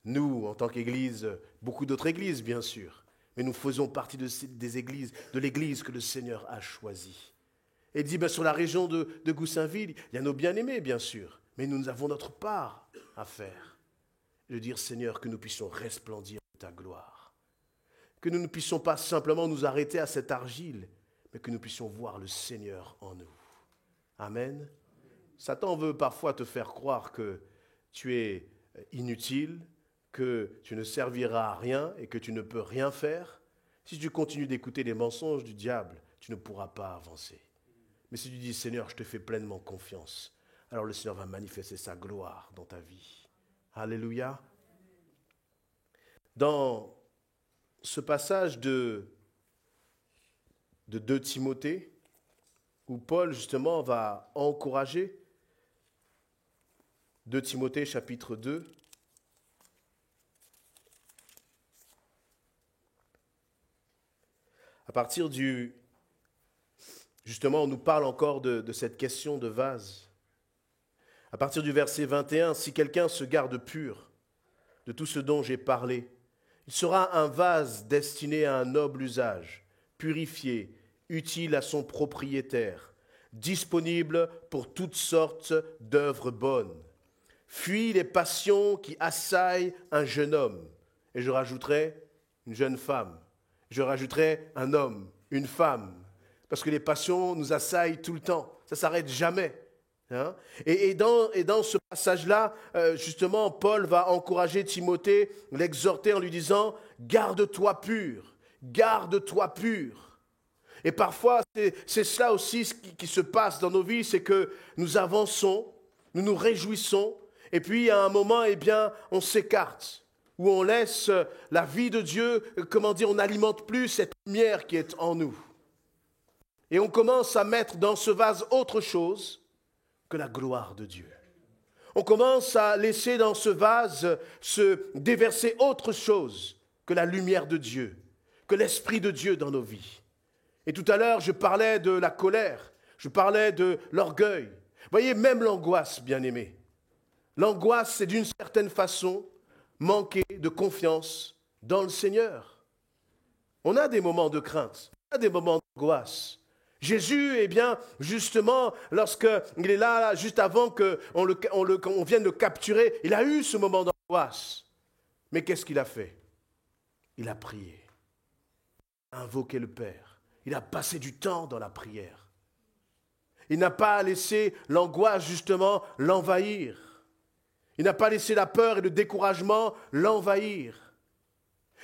Nous, en tant qu'église, beaucoup d'autres églises, bien sûr, mais nous faisons partie des églises, de l'église que le Seigneur a choisie. Et il dit, sur la région de Goussainville, il y a nos bien-aimés, bien sûr, mais nous avons notre part à faire. Et de dire, Seigneur, que nous puissions resplendir de ta gloire. Que nous ne puissions pas simplement nous arrêter à cette argile, mais que nous puissions voir le Seigneur en nous. Amen. Satan veut parfois te faire croire que tu es inutile, que tu ne serviras à rien et que tu ne peux rien faire. Si tu continues d'écouter les mensonges du diable, tu ne pourras pas avancer. Mais si tu dis, Seigneur, je te fais pleinement confiance, alors le Seigneur va manifester sa gloire dans ta vie. Alléluia. Dans ce passage de 2 Timothée, où Paul, justement, va encourager, 2 Timothée, chapitre 2, à partir du... Justement, on nous parle encore de cette question de vase. À partir du verset 21, « Si quelqu'un se garde pur de tout ce dont j'ai parlé, il sera un vase destiné à un noble usage, purifié, utile à son propriétaire, disponible pour toutes sortes d'œuvres bonnes. Fuis les passions qui assaillent un jeune homme. » Et je rajouterai une jeune femme. Je rajouterai un homme, une femme, parce que les passions nous assaillent tout le temps. Ça ne s'arrête jamais. Hein? Et dans ce passage-là, justement, Paul va encourager Timothée, l'exhorter en lui disant « Garde-toi pur, garde-toi pur ». Et parfois, c'est cela aussi qui se passe dans nos vies, c'est que nous avançons, nous nous réjouissons, et puis à un moment, eh bien, on s'écarte, où on laisse la vie de Dieu, on n'alimente plus cette lumière qui est en nous. Et on commence à mettre dans ce vase autre chose que la gloire de Dieu. On commence à laisser dans ce vase se déverser autre chose que la lumière de Dieu, que l'Esprit de Dieu dans nos vies. Et tout à l'heure, je parlais de la colère, je parlais de l'orgueil. Vous voyez, même l'angoisse, bien-aimés. L'angoisse, c'est d'une certaine façon manquer de confiance dans le Seigneur. On a des moments de crainte, on a des moments d'angoisse. Jésus, eh bien, justement, lorsqu'il est là, juste avant qu'on vienne le capturer, il a eu ce moment d'angoisse. Mais qu'est-ce qu'il a fait? Il a prié, il a invoqué le Père, il a passé du temps dans la prière. Il n'a pas laissé l'angoisse, justement, l'envahir. Il n'a pas laissé la peur et le découragement l'envahir.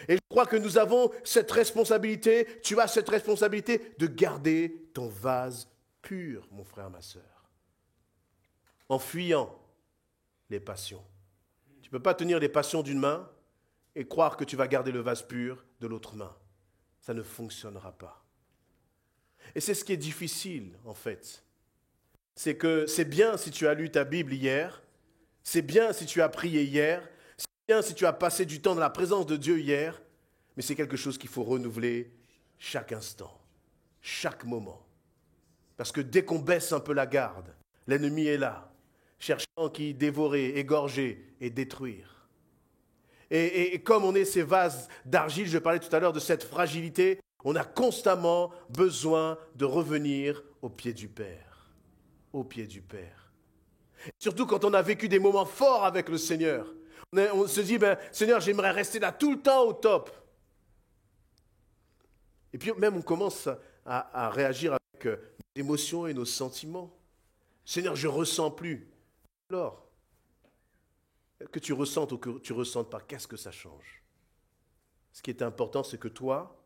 Et je crois que nous avons cette responsabilité, tu as cette responsabilité de garder ton vase pur, mon frère, ma sœur. En fuyant les passions. Tu ne peux pas tenir les passions d'une main et croire que tu vas garder le vase pur de l'autre main. Ça ne fonctionnera pas. Et c'est ce qui est difficile, en fait. C'est que c'est bien si tu as lu ta Bible hier, c'est bien si tu as prié hier, c'est bien si tu as passé du temps dans la présence de Dieu hier, mais c'est quelque chose qu'il faut renouveler chaque instant, chaque moment. Parce que dès qu'on baisse un peu la garde, l'ennemi est là, cherchant qui dévorer, égorger et détruire. Et comme on est ces vases d'argile, je parlais tout à l'heure de cette fragilité, on a constamment besoin de revenir au pied du Père. Au pied du Père. Surtout quand on a vécu des moments forts avec le Seigneur. On se dit, Seigneur, j'aimerais rester là tout le temps au top. Et puis même on commence à réagir avec nos émotions et nos sentiments. Seigneur, je ne ressens plus. Alors, que tu ressentes ou que tu ne ressentes pas, qu'est-ce que ça change? Ce qui est important, c'est que toi,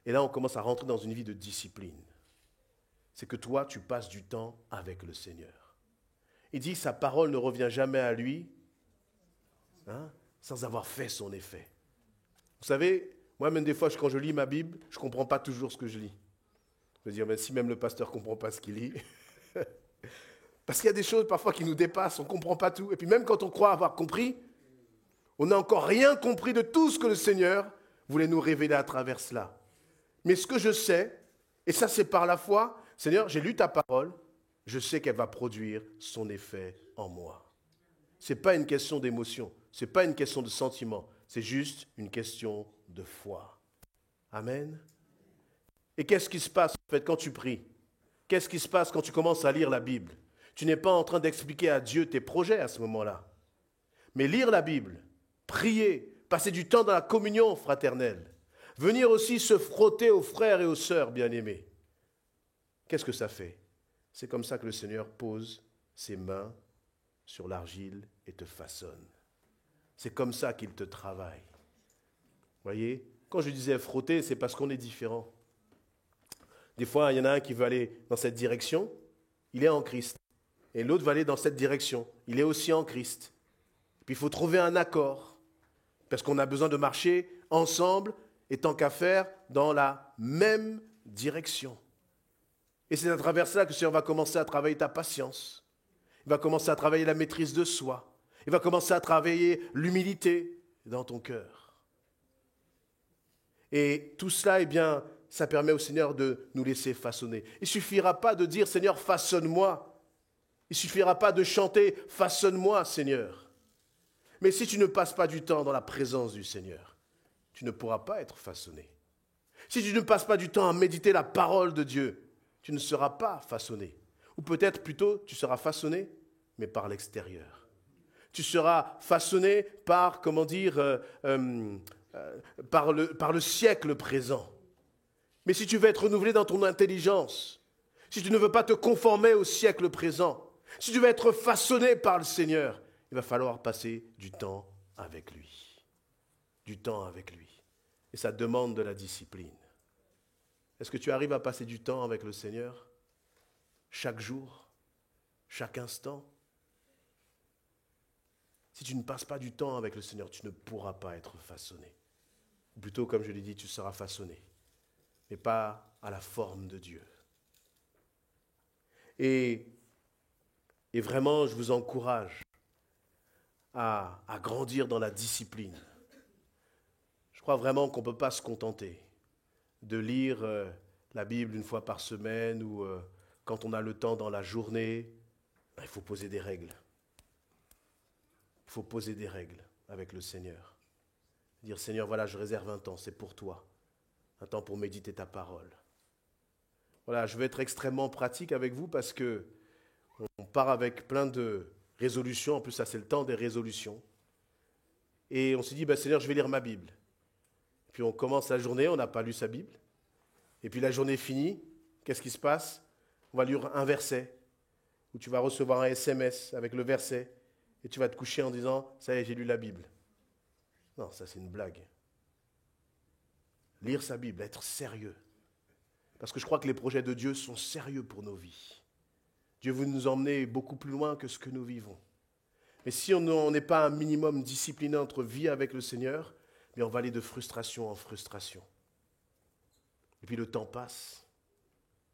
et là on commence à rentrer dans une vie de discipline, c'est que toi, tu passes du temps avec le Seigneur. Il dit, sa parole ne revient jamais à lui sans avoir fait son effet. Vous savez, moi même des fois, quand je lis ma Bible, je ne comprends pas toujours ce que je lis. Je veux dire, mais si même le pasteur ne comprend pas ce qu'il lit, parce qu'il y a des choses parfois qui nous dépassent, on ne comprend pas tout. Et puis même quand on croit avoir compris, on n'a encore rien compris de tout ce que le Seigneur voulait nous révéler à travers cela. Mais ce que je sais, et ça c'est par la foi, Seigneur, j'ai lu ta parole, je sais qu'elle va produire son effet en moi. Ce n'est pas une question d'émotion, ce n'est pas une question de sentiment, c'est juste une question de foi. Amen. Et qu'est-ce qui se passe en fait quand tu pries? Qu'est-ce qui se passe quand tu commences à lire la Bible? Tu n'es pas en train d'expliquer à Dieu tes projets à ce moment-là. Mais lire la Bible, prier, passer du temps dans la communion fraternelle, venir aussi se frotter aux frères et aux sœurs bien-aimés. Qu'est-ce que ça fait? C'est comme ça que le Seigneur pose ses mains sur l'argile et te façonne. C'est comme ça qu'il te travaille. Vous voyez, quand je disais frotter, c'est parce qu'on est différents. Des fois, il y en a un qui veut aller dans cette direction, il est en Christ. Et l'autre va aller dans cette direction, il est aussi en Christ. Puis il faut trouver un accord, parce qu'on a besoin de marcher ensemble, et tant qu'à faire, dans la même direction. Et c'est à travers cela que le Seigneur va commencer à travailler ta patience. Il va commencer à travailler la maîtrise de soi. Il va commencer à travailler l'humilité dans ton cœur. Et tout cela, eh bien, ça permet au Seigneur de nous laisser façonner. Il ne suffira pas de dire, Seigneur, façonne-moi. Il ne suffira pas de chanter, façonne-moi, Seigneur. Mais si tu ne passes pas du temps dans la présence du Seigneur, tu ne pourras pas être façonné. Si tu ne passes pas du temps à méditer la parole de Dieu, tu ne seras pas façonné. Ou peut-être plutôt, tu seras façonné, mais par l'extérieur. Tu seras façonné par, par le siècle présent. Mais si tu veux être renouvelé dans ton intelligence, si tu ne veux pas te conformer au siècle présent, si tu veux être façonné par le Seigneur, il va falloir passer du temps avec lui. Du temps avec lui. Et ça demande de la discipline. Est-ce que tu arrives à passer du temps avec le Seigneur? Chaque jour? Chaque instant? Si tu ne passes pas du temps avec le Seigneur, tu ne pourras pas être façonné. Ou plutôt, comme je l'ai dit, tu seras façonné, mais pas à la forme de Dieu. Et vraiment, je vous encourage à grandir dans la discipline. Je crois vraiment qu'on ne peut pas se contenter de lire la Bible une fois par semaine ou quand on a le temps dans la journée. Il faut poser des règles. Il faut poser des règles avec le Seigneur. Dire, Seigneur, voilà, je réserve un temps, c'est pour toi. Un temps pour méditer ta parole. Voilà, je vais être extrêmement pratique avec vous parce que on part avec plein de résolutions. En plus, ça, c'est le temps des résolutions. Et on s'est dit, Seigneur, je vais lire ma Bible. Et puis on commence la journée, on n'a pas lu sa Bible. Et puis la journée finie, qu'est-ce qui se passe? On va lire un verset, où tu vas recevoir un SMS avec le verset, et tu vas te coucher en disant, ça y est, j'ai lu la Bible. Non, ça c'est une blague. Lire sa Bible, être sérieux. Parce que je crois que les projets de Dieu sont sérieux pour nos vies. Dieu veut nous emmener beaucoup plus loin que ce que nous vivons. Mais si on n'est pas un minimum discipliné entre vie avec le Seigneur, mais on va aller de frustration en frustration. Et puis le temps passe.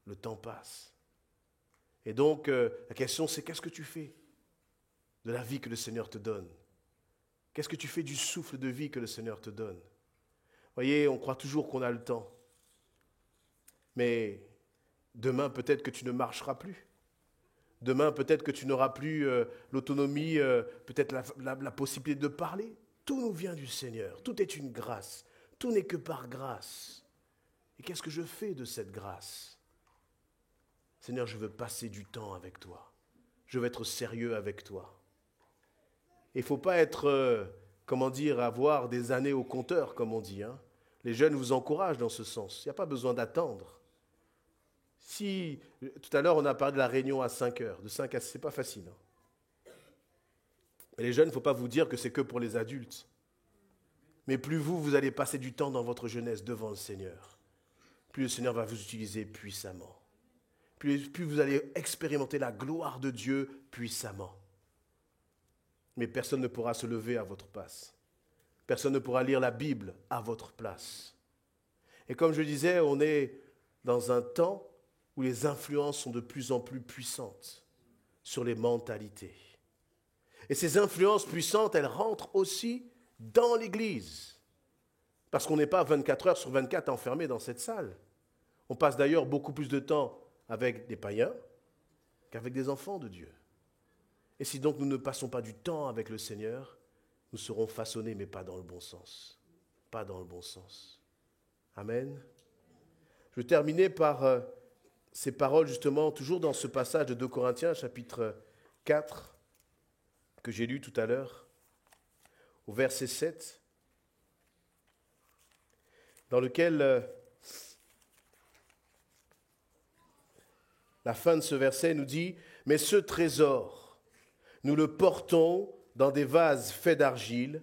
Le temps passe. Et donc, la question c'est qu'est-ce que tu fais de la vie que le Seigneur te donne? Qu'est-ce que tu fais du souffle de vie que le Seigneur te donne? Vous voyez, on croit toujours qu'on a le temps. Mais demain, peut-être que tu ne marcheras plus. Demain, peut-être que tu n'auras plus l'autonomie, peut-être la possibilité de parler. Tout nous vient du Seigneur. Tout est une grâce. Tout n'est que par grâce. Et qu'est-ce que je fais de cette grâce? Seigneur, je veux passer du temps avec toi. Je veux être sérieux avec toi. Il ne faut pas être, avoir des années au compteur, comme on dit. Hein. Les jeunes vous encouragent dans ce sens. Il n'y a pas besoin d'attendre. Si, tout à l'heure, on a parlé de la réunion à 5 heures. De 5 à 6, ce n'est pas facile. Hein. Et les jeunes, il ne faut pas vous dire que c'est que pour les adultes. Mais plus vous allez passer du temps dans votre jeunesse devant le Seigneur, plus le Seigneur va vous utiliser puissamment. Plus vous allez expérimenter la gloire de Dieu puissamment. Mais personne ne pourra se lever à votre place. Personne ne pourra lire la Bible à votre place. Et comme je disais, on est dans un temps où les influences sont de plus en plus puissantes sur les mentalités. Et ces influences puissantes, elles rentrent aussi dans l'Église. Parce qu'on n'est pas 24 heures sur 24 enfermés dans cette salle. On passe d'ailleurs beaucoup plus de temps avec des païens qu'avec des enfants de Dieu. Et si donc nous ne passons pas du temps avec le Seigneur, nous serons façonnés, mais pas dans le bon sens. Pas dans le bon sens. Amen. Je vais terminer par ces paroles, justement, toujours dans ce passage de 2 Corinthiens, chapitre 4, que j'ai lu tout à l'heure, au verset 7, dans lequel la fin de ce verset nous dit « Mais ce trésor, nous le portons dans des vases faits d'argile,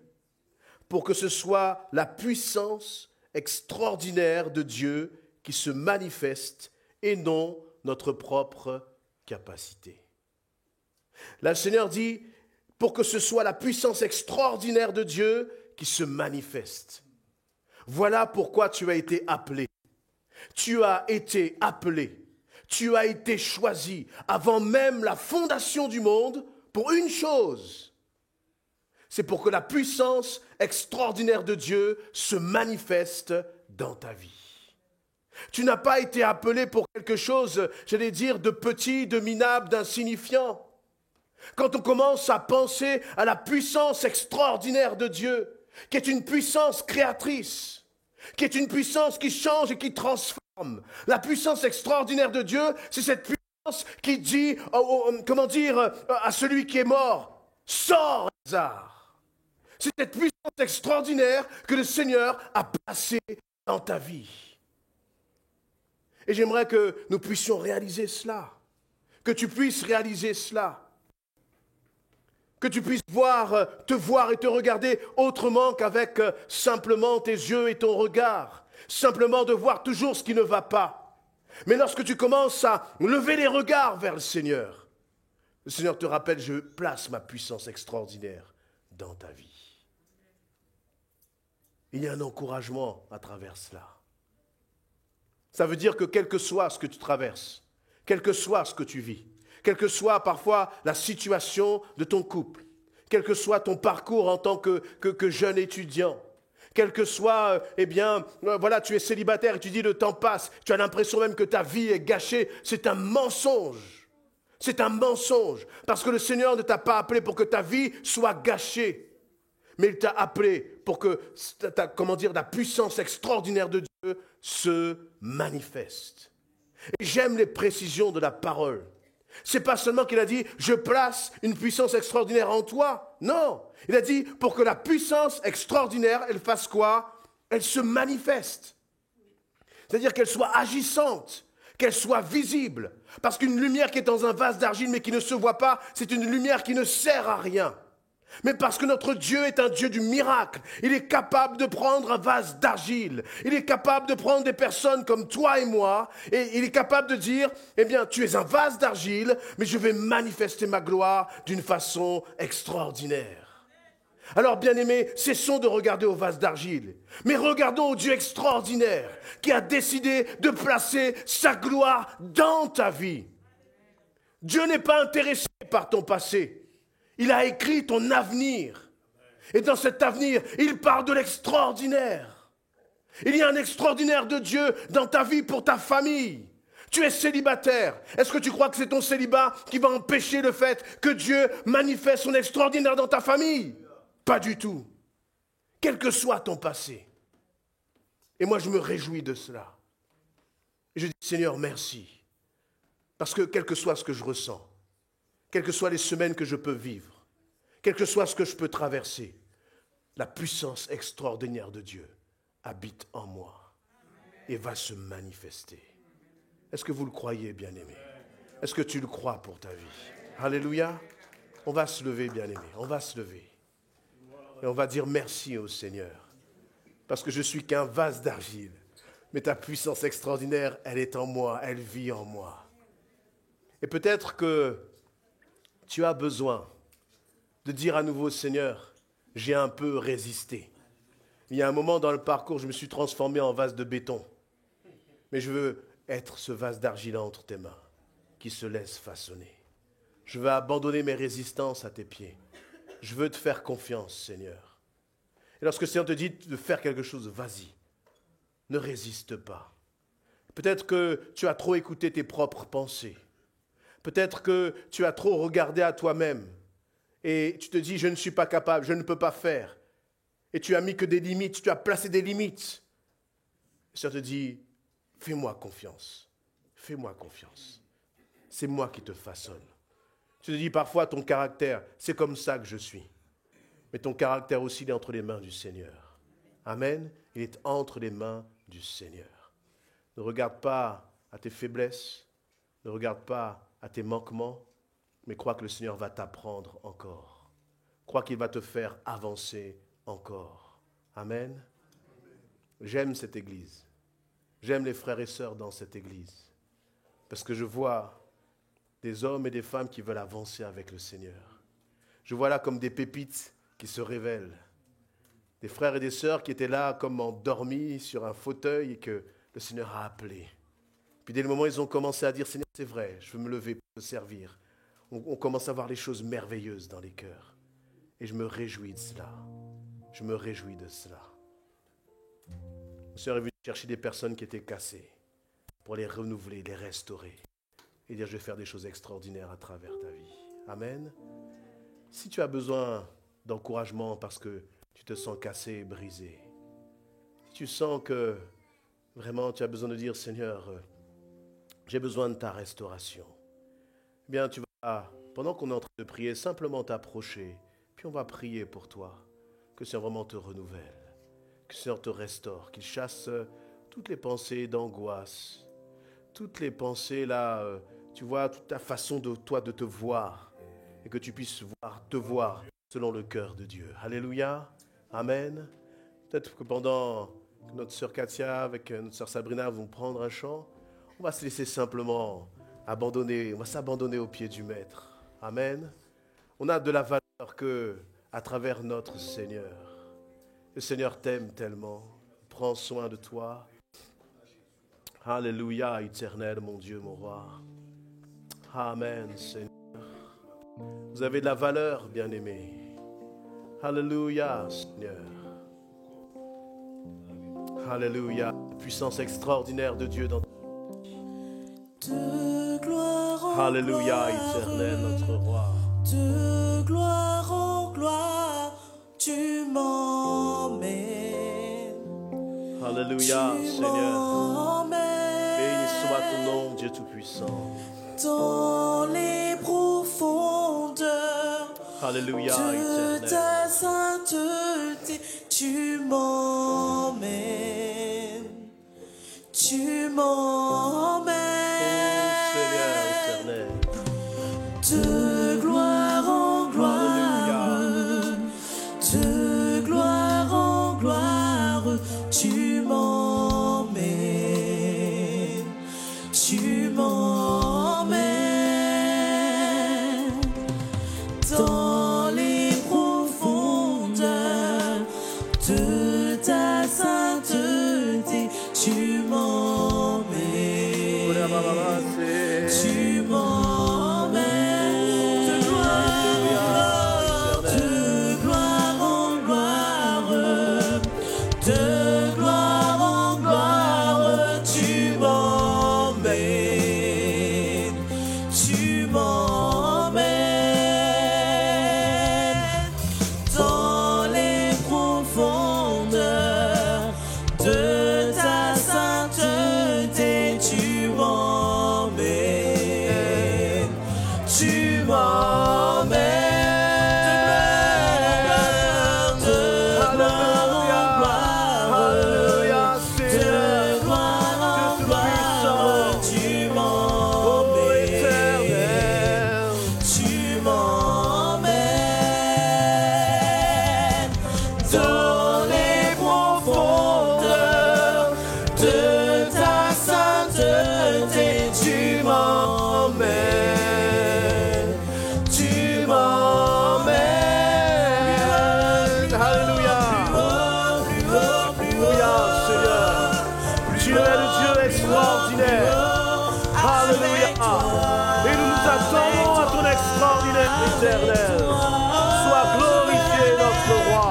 pour que ce soit la puissance extraordinaire de Dieu qui se manifeste et non notre propre capacité. » Là, le Seigneur dit, pour que ce soit la puissance extraordinaire de Dieu qui se manifeste. Voilà pourquoi tu as été appelé. Tu as été appelé. Tu as été choisi avant même la fondation du monde pour une chose. C'est pour que la puissance extraordinaire de Dieu se manifeste dans ta vie. Tu n'as pas été appelé pour quelque chose, j'allais dire, de petit, de minable, d'insignifiant. Quand on commence à penser à la puissance extraordinaire de Dieu, qui est une puissance créatrice, qui est une puissance qui change et qui transforme. La puissance extraordinaire de Dieu, c'est cette puissance qui dit, à celui qui est mort, sors, Lazare. C'est cette puissance extraordinaire que le Seigneur a placée dans ta vie. Et j'aimerais que nous puissions réaliser cela. Que tu puisses réaliser cela. Que tu puisses te voir et te regarder autrement qu'avec simplement tes yeux et ton regard. Simplement de voir toujours ce qui ne va pas. Mais lorsque tu commences à lever les regards vers le Seigneur te rappelle, je place ma puissance extraordinaire dans ta vie. Il y a un encouragement à travers cela. Ça veut dire que quel que soit ce que tu traverses, quel que soit ce que tu vis, quelle que soit parfois la situation de ton couple, quel que soit ton parcours en tant que jeune étudiant, quel que soit, tu es célibataire et tu dis le temps passe, tu as l'impression même que ta vie est gâchée, c'est un mensonge. C'est un mensonge, parce que le Seigneur ne t'a pas appelé pour que ta vie soit gâchée, mais il t'a appelé pour que, la puissance extraordinaire de Dieu se manifeste. Et j'aime les précisions de la parole. C'est pas seulement qu'il a dit, je place une puissance extraordinaire en toi. Non, il a dit, pour que la puissance extraordinaire, elle fasse quoi? Elle se manifeste. C'est-à-dire qu'elle soit agissante, qu'elle soit visible. Parce qu'une lumière qui est dans un vase d'argile mais qui ne se voit pas, c'est une lumière qui ne sert à rien. Mais parce que notre Dieu est un Dieu du miracle, il est capable de prendre un vase d'argile. Il est capable de prendre des personnes comme toi et moi, et il est capable de dire, tu es un vase d'argile, mais je vais manifester ma gloire d'une façon extraordinaire. Alors, bien-aimés, cessons de regarder au vase d'argile, mais regardons au Dieu extraordinaire qui a décidé de placer sa gloire dans ta vie. Dieu n'est pas intéressé par ton passé. Il a écrit ton avenir. Et dans cet avenir, il parle de l'extraordinaire. Il y a un extraordinaire de Dieu dans ta vie pour ta famille. Tu es célibataire. Est-ce que tu crois que c'est ton célibat qui va empêcher le fait que Dieu manifeste son extraordinaire dans ta famille? Pas du tout. Quel que soit ton passé. Et moi, je me réjouis de cela. Et je dis, Seigneur, merci. Parce que quel que soit ce que je ressens, quelles que soient les semaines que je peux vivre, quel que soit ce que je peux traverser, la puissance extraordinaire de Dieu habite en moi et va se manifester. Est-ce que vous le croyez, bien-aimé? Est-ce que tu le crois pour ta vie? Alléluia. On va se lever, bien-aimé. On va se lever. Et on va dire merci au Seigneur. Parce que je suis qu'un vase d'argile. Mais ta puissance extraordinaire, elle est en moi, elle vit en moi. Et peut-être que tu as besoin de dire à nouveau, Seigneur, j'ai un peu résisté. Il y a un moment dans le parcours, je me suis transformé en vase de béton. Mais je veux être ce vase d'argile entre tes mains, qui se laisse façonner. Je veux abandonner mes résistances à tes pieds. Je veux te faire confiance, Seigneur. Et lorsque le Seigneur te dit de faire quelque chose, vas-y. Ne résiste pas. Peut-être que tu as trop écouté tes propres pensées. Peut-être que tu as trop regardé à toi-même. Et tu te dis, je ne suis pas capable, je ne peux pas faire. Et tu as mis que des limites, tu as placé des limites. Le Seigneur te dit, fais-moi confiance. Fais-moi confiance. C'est moi qui te façonne. Tu te dis parfois ton caractère, c'est comme ça que je suis. Mais ton caractère aussi, il est entre les mains du Seigneur. Amen. Il est entre les mains du Seigneur. Ne regarde pas à tes faiblesses, ne regarde pas à tes manquements, mais crois que le Seigneur va t'apprendre encore. Crois qu'il va te faire avancer encore. Amen. J'aime cette église. J'aime les frères et sœurs dans cette église. Parce que je vois des hommes et des femmes qui veulent avancer avec le Seigneur. Je vois là comme des pépites qui se révèlent. Des frères et des sœurs qui étaient là comme endormis sur un fauteuil et que le Seigneur a appelé. Puis dès le moment où ils ont commencé à dire, Seigneur, c'est vrai, je veux me lever pour te servir. On commence à voir les choses merveilleuses dans les cœurs. Et je me réjouis de cela. Je me réjouis de cela. Le Seigneur est venu chercher des personnes qui étaient cassées pour les renouveler, les restaurer. Et dire, je vais faire des choses extraordinaires à travers ta vie. Amen. Si tu as besoin d'encouragement parce que tu te sens cassé et brisé, si tu sens que vraiment tu as besoin de dire, Seigneur, j'ai besoin de ta restauration, eh bien tu vas, pendant qu'on est en train de prier, simplement t'approcher, puis on va prier pour toi, que le Seigneur vraiment te renouvelle, que le Seigneur te restaure, qu'il chasse toutes les pensées d'angoisse, toutes les pensées là, tu vois, toute ta façon de toi de te voir, et que tu puisses te voir selon le cœur de Dieu. Alléluia. Amen. Peut-être que pendant que notre sœur Katia avec notre sœur Sabrina vont prendre un chant, on va se laisser simplement abandonner, on va s'abandonner aux pieds du Maître. Amen. On a de la valeur que à travers notre Seigneur. Le Seigneur t'aime tellement, il prend soin de toi. Alléluia, éternel, mon Dieu, mon roi. Amen, Seigneur. Vous avez de la valeur, bien-aimés. Alléluia, Seigneur. Alléluia, puissance extraordinaire de Dieu dans de gloire en Alléluia, gloire, éternel, notre roi. de gloire en gloire, tu m'emmènes. Alléluia, Tu Seigneur. m'emmènes Béni soit ton nom, Dieu Tout-Puissant. dans les profondeurs Alléluia, de éternel. ta sainteté, tu m'emmènes. Tu m'emmènes. Seigneur éternel. De gloire en gloire, de gloire en gloire, tu m'emmènes, tu m'emmènes dans les profondeurs de ta sainteté, tu m'emmènes, tu m'emmènes de gloire en gloire, de gloire en gloire, tu m'emmènes, tu m'emmènes dans les profondeurs de ta sainteté, tu m'emmènes, tu m'emmènes de gloire en gloire, Alléluia, de Seigneur. gloire en gloire, tu Oh, m'emmènes, éternel. tu m'emmènes dans les profondeurs de ta sainteté, tu m'emmènes, tu m'emmènes. Alléluia. Plus haut, plus haut, Alléluia, Seigneur. Tu es le Dieu extraordinaire. Alléluia. Et nous nous attendons à ton extraordinaire éternel. Sois glorifié, notre roi.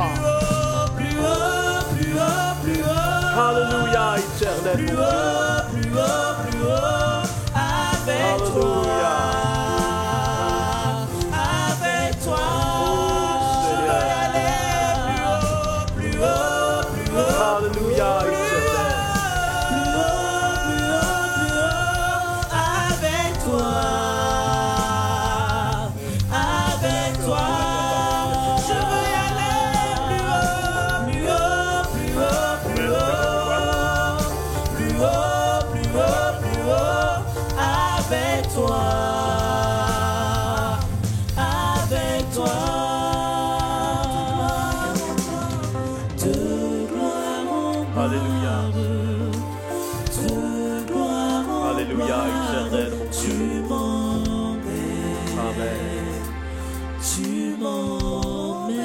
plus haut, plus haut, plus haut. Alléluia, éternel. Plus haut, plus haut, plus haut, avec Alléluia. toi, avec toi, je Seigneur. veux aller plus haut, plus haut, plus haut, Alléluia, éternel. plus haut, plus haut, plus haut, avec toi, avec toi, je veux y aller plus haut, plus haut, plus haut, plus haut. Plus haut, plus haut, plus haut, avec toi, avec toi. De gloire en gloire, Alléluia. de gloire en Alléluia, gloire, éternel, mon tu Dieu. m'emmènes, Amen. tu m'emmènes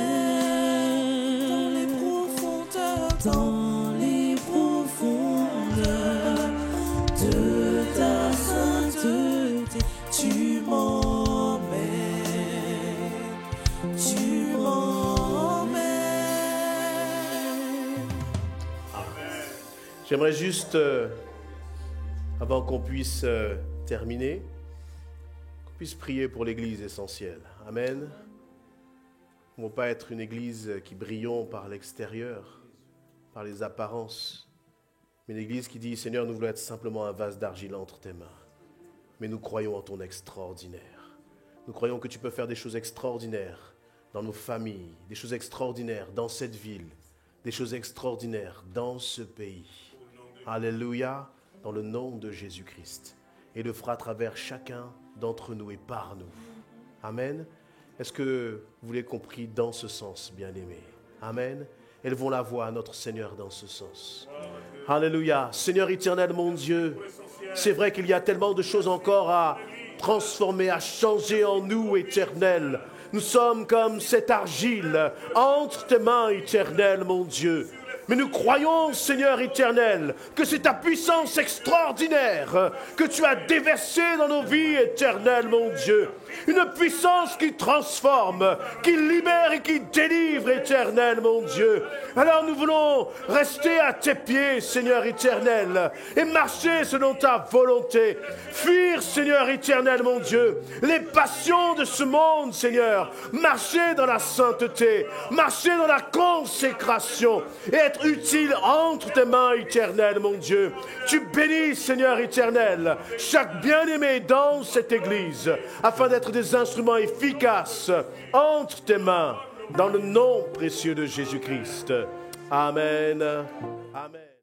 dans les profondeurs, dans les profondeurs de ta sainteté, tu m'emmènes, tu m'emmènes. J'aimerais juste, avant qu'on puisse terminer, qu'on puisse prier pour l'Église essentielle. Amen. Nous ne voulons pas être une Église qui brillons par l'extérieur, par les apparences, mais une Église qui dit, Seigneur, nous voulons être simplement un vase d'argile entre tes mains. Mais nous croyons en ton extraordinaire. Nous croyons que tu peux faire des choses extraordinaires dans nos familles, des choses extraordinaires dans cette ville, des choses extraordinaires dans ce pays. Alléluia. dans le nom de Jésus-Christ. Et le fera à travers chacun d'entre nous et par nous. Amen. Est-ce que vous l'avez compris dans ce sens, bien-aimés? Amen. Élevons la voix à notre Seigneur dans ce sens. Alléluia. Seigneur éternel, mon Dieu, c'est vrai qu'il y a tellement de choses encore à transformer, à changer en nous, éternel. Nous sommes comme cette argile entre tes mains, éternel, mon Dieu. Mais nous croyons, Seigneur éternel, que c'est ta puissance extraordinaire que tu as déversée dans nos vies, éternel, mon Dieu. Une puissance qui transforme, qui libère et qui délivre, éternel, mon Dieu. Alors nous voulons rester à tes pieds, Seigneur éternel, et marcher selon ta volonté. Fuir, Seigneur éternel, mon Dieu, les passions de ce monde, Seigneur. Marcher dans la sainteté, marcher dans la consécration et être utile entre tes mains, éternel, mon Dieu. Tu bénis, Seigneur éternel, chaque bien-aimé dans cette église, afin d'être des instruments efficaces entre tes mains, dans le nom précieux de Jésus-Christ. Amen. Amen.